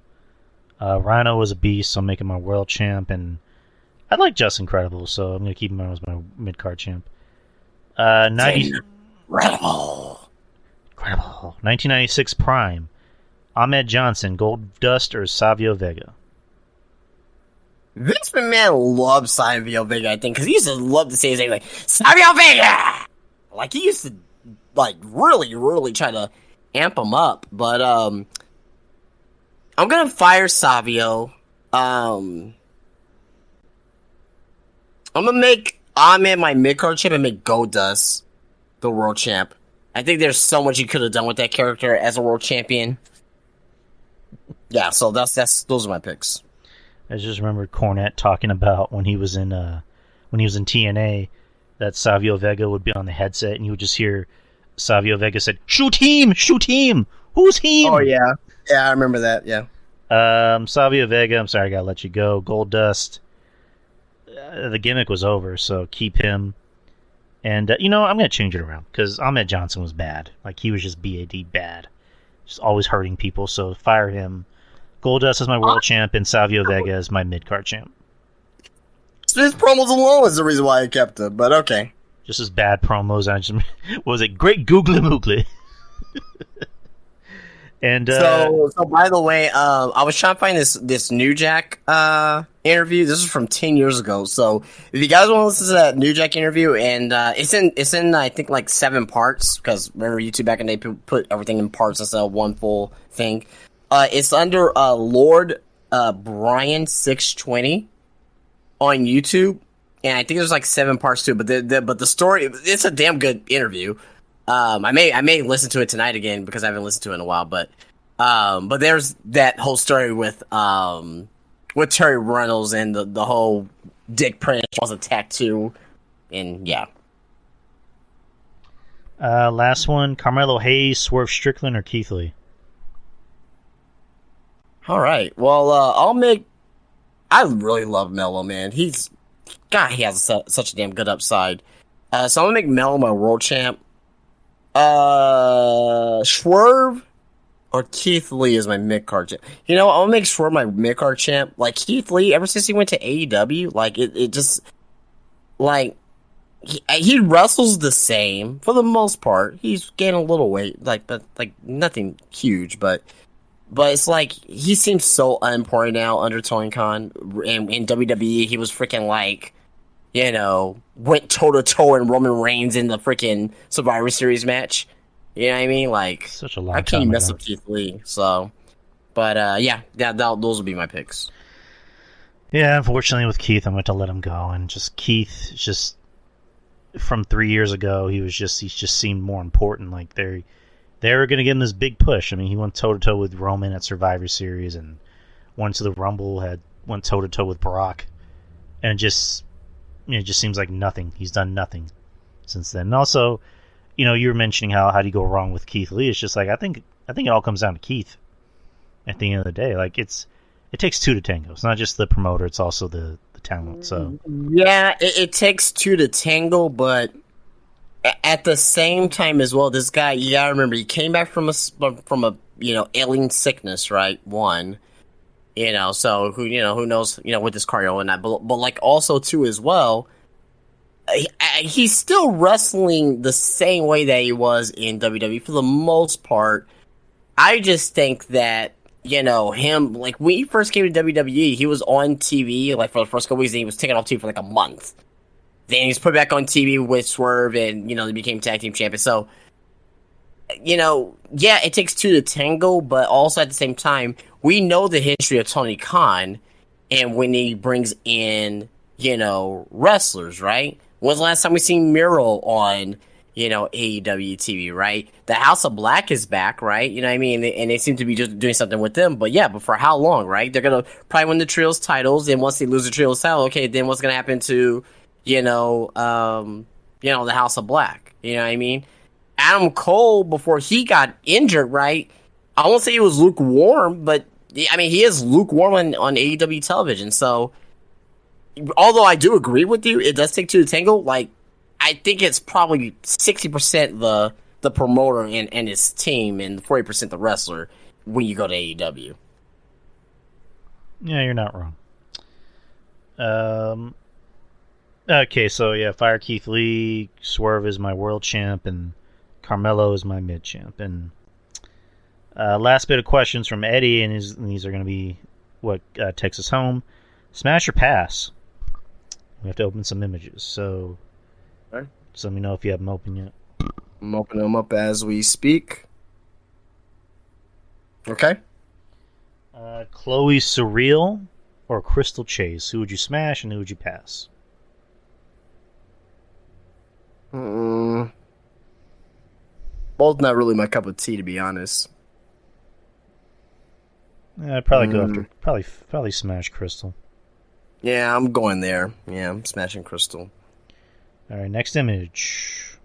Rhino was a beast, so I'm making my world champ, and I like Just Incredible, so I'm going to keep him as my mid-card champ. 1996 Prime. Ahmed Johnson, Goldust, or Savio Vega? Vince McMahon loves Savio Vega, I think, because he used to love to say his name, like, Savio Vega! Like, he used to, like, really, really try to amp him up, but, I'm gonna fire Savio. I'm gonna make Ahmed my mid-card champ and make Goldust the world champ. I think there's so much you could have done with that character as a world champion. Yeah, so those are my picks. I just remembered Cornette talking about when he was in TNA that Savio Vega would be on the headset and you would just hear Savio Vega said, "Shoot him! Shoot him! Who's him?" Oh yeah, I remember that. Yeah. Savio Vega, I'm sorry, I gotta let you go. Goldust, the gimmick was over, so keep him. And I'm gonna change it around because Ahmed Johnson was bad. Like he was just bad, just always hurting people. So fire him. Goldust is my world champ, and Savio Vega is my mid card champ. His promos alone is the reason why I kept him, but okay. Just as bad promos. I just what was it? Great googly moogly. And so by the way, I was trying to find this New Jack interview. This is from 10 years ago. So if you guys want to listen to that New Jack interview, and it's in I think like 7 parts because remember YouTube back in the day put everything in parts instead of one full thing. It's under Lord Brian 620 on YouTube, and I think there's like 7 parts to it. But the story, it's a damn good interview. I may listen to it tonight again because I haven't listened to it in a while. But there's that whole story with Terry Reynolds and the whole Dick Prince was a tattoo, and yeah. Last one: Carmelo Hayes, Swerve Strickland, or Keith Lee. All right. Well, I really love Melo, man. He has such a damn good upside. So I'm gonna make Melo my world champ. Swerve or Keith Lee is my mid-card champ. I'm gonna make Swerve my mid-card champ. Like, Keith Lee, ever since he went to AEW, like, it just, like, he wrestles the same, for the most part. He's gaining a little weight, but nothing huge, but it's like, he seems so unimportant now under Tony Khan. In WWE, he was freaking like, went toe-to-toe in Roman Reigns in the freaking Survivor Series match. You know what I mean? Like, such a long I can't time mess ago. up Keith Lee. So, but those will be my picks. Yeah, unfortunately with Keith, I'm going to let him go. And just Keith, just from 3 years ago, he just seemed more important. Like they were going to give him this big push. I mean, he went toe-to-toe with Roman at Survivor Series and went to the Rumble, went toe-to-toe with Brock. And it just seems like nothing. He's done nothing since then. And also, you were mentioning how do you go wrong with Keith Lee? It's just like I think it all comes down to Keith. At the end of the day, like it takes 2 to tango. It's not just the promoter; it's also the talent. So yeah, it takes 2 to tango, but at the same time as well, this guy, you gotta remember, he came back from a ailing sickness, right? One. So who knows, with this cardio and that, but like also too as well, he's still wrestling the same way that he was in WWE for the most part. I just think that, him, like when he first came to WWE, he was on TV like for the first couple weeks, and he was taken off TV for like a month. Then he's put back on TV with Swerve, and they became tag team champions. So, yeah, it takes 2 to tango, but also at the same time, we know the history of Tony Khan, and when he brings in, wrestlers, right? When's the last time we seen Miro on, AEW TV, right? The House of Black is back, right? You know what I mean? And they seem to be just doing something with them. But yeah, but for how long, right? They're going to probably win the Trios titles, and once they lose the Trios title, okay, then what's going to happen to, the House of Black? You know what I mean? Adam Cole, before he got injured, right? I won't say he was lukewarm, but I mean, he is lukewarm on AEW television. So, although I do agree with you, it does take 2 to tango. Like, I think it's probably 60% the promoter and his team, and 40% the wrestler when you go to AEW. Yeah, you're not wrong. Okay, so yeah, fire Keith Lee. Swerve is my world champ, and Carmelo is my mid champ. And last bit of questions from Eddie, and these are going to be what takes us home. Smash or pass? We have to open some images, so just let me know if you have them open yet. I'm opening them up as we speak. Okay. Chloe Surreal or Crystal Chase? Who would you smash and who would you pass? Both not really my cup of tea, to be honest. I'd probably go after probably smash Crystal. Yeah, I'm going there. Yeah, I'm smashing Crystal. All right, next image.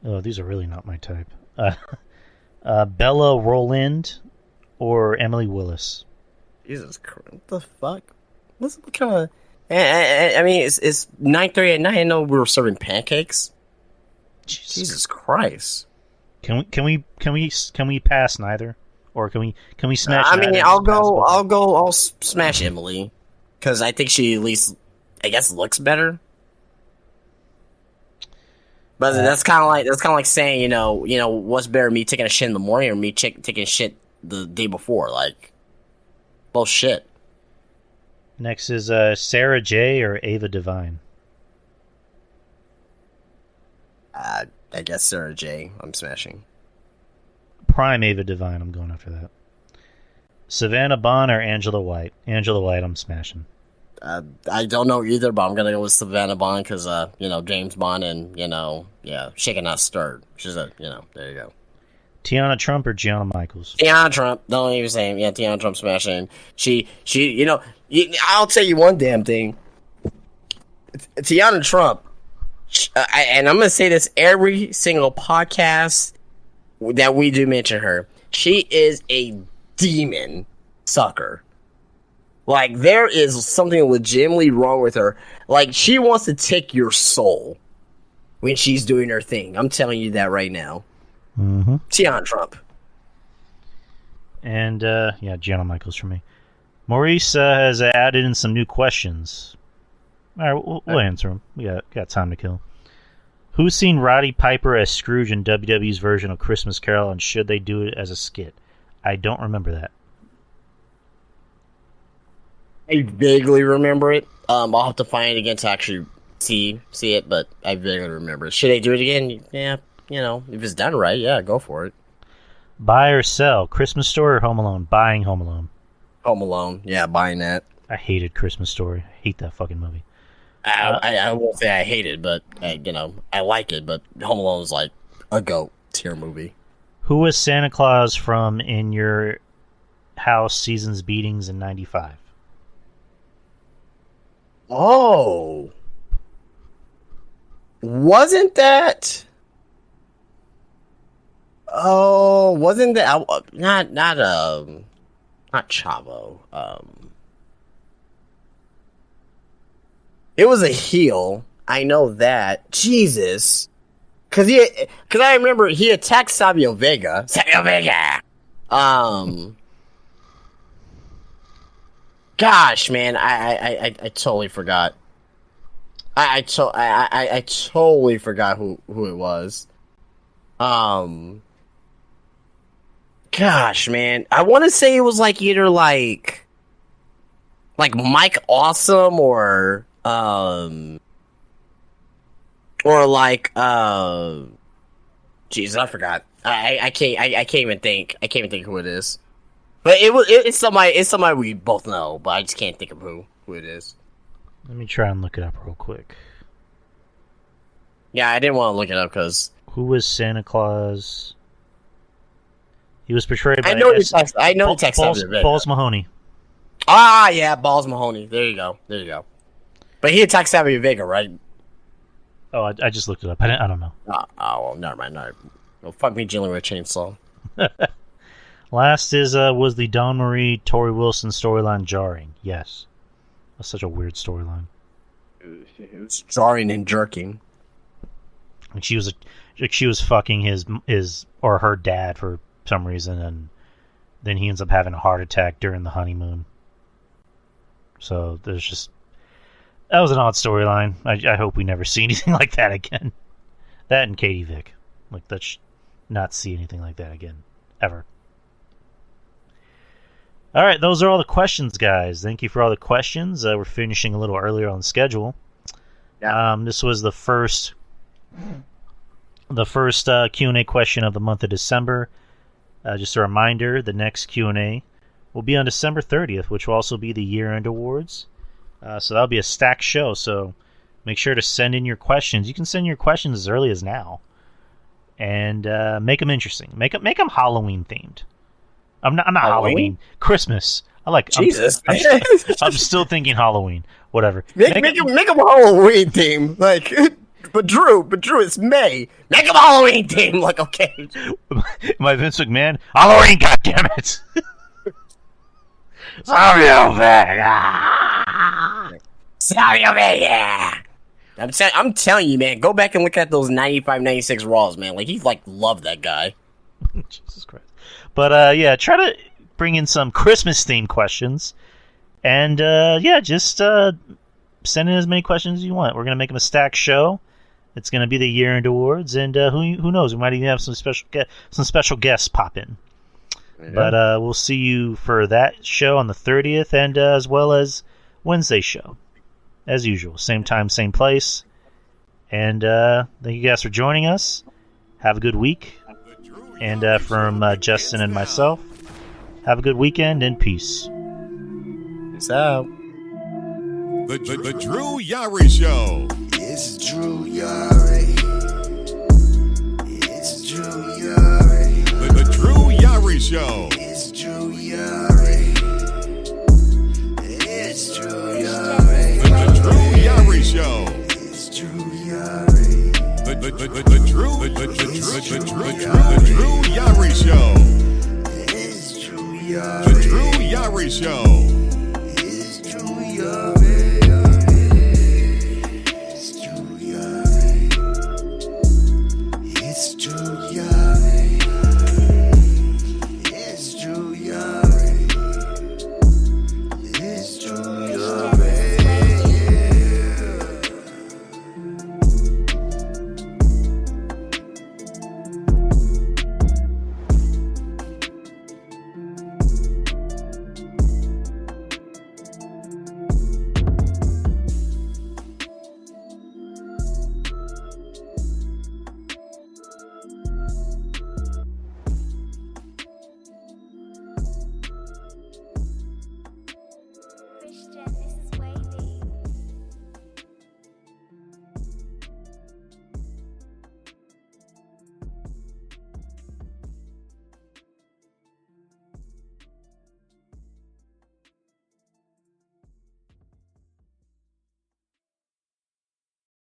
Oh, these are really not my type. Bella Rowland or Emily Willis? Jesus Christ, what the fuck? What kind of... I mean, it's 9:30 at night. I know we were serving pancakes. Jesus Christ! Can we pass neither, or can we smash? I mean, neither I'll smash Emily because I think she at least, I guess, looks better. But that's kind of like saying, you know, what's better, me taking a shit in the morning or me taking a shit the day before? Like, bullshit. Next is Sarah J or Ava Devine. I guess Sarah J. I'm smashing. Prime Ava Devine. I'm going after that. Savannah Bond or Angela White? Angela White. I'm smashing. I don't know either, but I'm gonna go with Savannah Bond because James Bond and shaken not stirred. She's there you go. Tiana Trump or Gianna Michaels? Tiana Trump. Don't even say Tiana Trump smashing. She I'll tell you one damn thing. Tiana Trump, and I'm gonna say this every single podcast that we do mention her. She is a demon sucker. Like, there is something legitimately wrong with her. Like, she wants to take your soul when she's doing her thing. I'm telling you that right now. Mm-hmm. Tiana Trump. And, Gianna Michaels for me. Maurice has added in some new questions. All right, we'll answer them. We got time to kill. Who's seen Roddy Piper as Scrooge in WWE's version of Christmas Carol, and should they do it as a skit? I don't remember that. I vaguely remember it. I'll have to find it again to actually see it, but I vaguely remember it. Should they do it again? Yeah, if it's done right, yeah, go for it. Buy or sell? Christmas Story or Home Alone? Buying Home Alone. Home Alone, yeah, buying that. I hated Christmas Story. I hate that fucking movie. I won't say I hate it, but I like it. But Home Alone is like a GOAT tier movie. Who was Santa Claus from In Your House Season's Beatings in '95? Oh, wasn't that? Oh, wasn't that not Chavo? It was a heel. I know that. Jesus, because I remember he attacked Savio Vega. Gosh, man, I totally forgot. I totally forgot who it was. Gosh, man, I want to say it was like either like Mike Awesome or like Jesus, I forgot. I can't even think who it is. But it's somebody we both know, but I just can't think of who it is. Let me try and look it up real quick. Yeah, I didn't want to look it up because who was Santa Claus? He was portrayed by Balls Mahoney. Ah, yeah, Balls Mahoney. There you go. But he attacked Savio Vega, right? Oh, I just looked it up. I don't know. Oh, well, never mind. No. Well, fuck me, dealing with a chainsaw. Last is was the Dawn Marie Tori Wilson storyline jarring? Yes, that's such a weird storyline. It was jarring and jerking. Like she was fucking his or her dad for some reason, and then he ends up having a heart attack during the honeymoon. So that was an odd storyline. I hope we never see anything like that again. That and Katie Vick, like let's not see anything like that again ever. All right, those are all the questions, guys. Thank you for all the questions. We're finishing a little earlier on schedule. Yeah. This was the first Q&A question of the month of December. Just a reminder, the next Q&A will be on December 30th, which will also be the year-end awards. So that'll be a stacked show, so make sure to send in your questions. You can send your questions as early as now. And make them interesting. Make them Halloween-themed. I'm not Halloween. Christmas. Jesus. I'm still thinking Halloween. Whatever. Make them Halloween theme. Like, but Drew, it's May. Make them Halloween theme. Like, okay. My Vince McMahon. Halloween, goddammit. Sorry over there. Sorry over yeah. I'm telling you, man. Go back and look at those 95, 96 Raws, man. Like, he loved that guy. Jesus Christ. But yeah, try to bring in some Christmas-themed questions. And just send in as many questions as you want. We're going to make them a stacked show. It's going to be the year-end awards. And who knows? We might even have some special guests pop in. Yeah. But we'll see you for that show on the 30th and as well as Wednesday's show. As usual. Same time, same place. And thank you guys for joining us. Have a good week. And from Justin and myself, have a good weekend and peace. Peace out. The Drew Yari Show. It's Drew Yari. It's Drew Yari. The Drew Yari Show. It's Drew Yari. It's Drew Yari. The Drew Yari Show. It's Drew Yari. The Drew Yari Show. It's Drew Yari. The Drew Yari Show.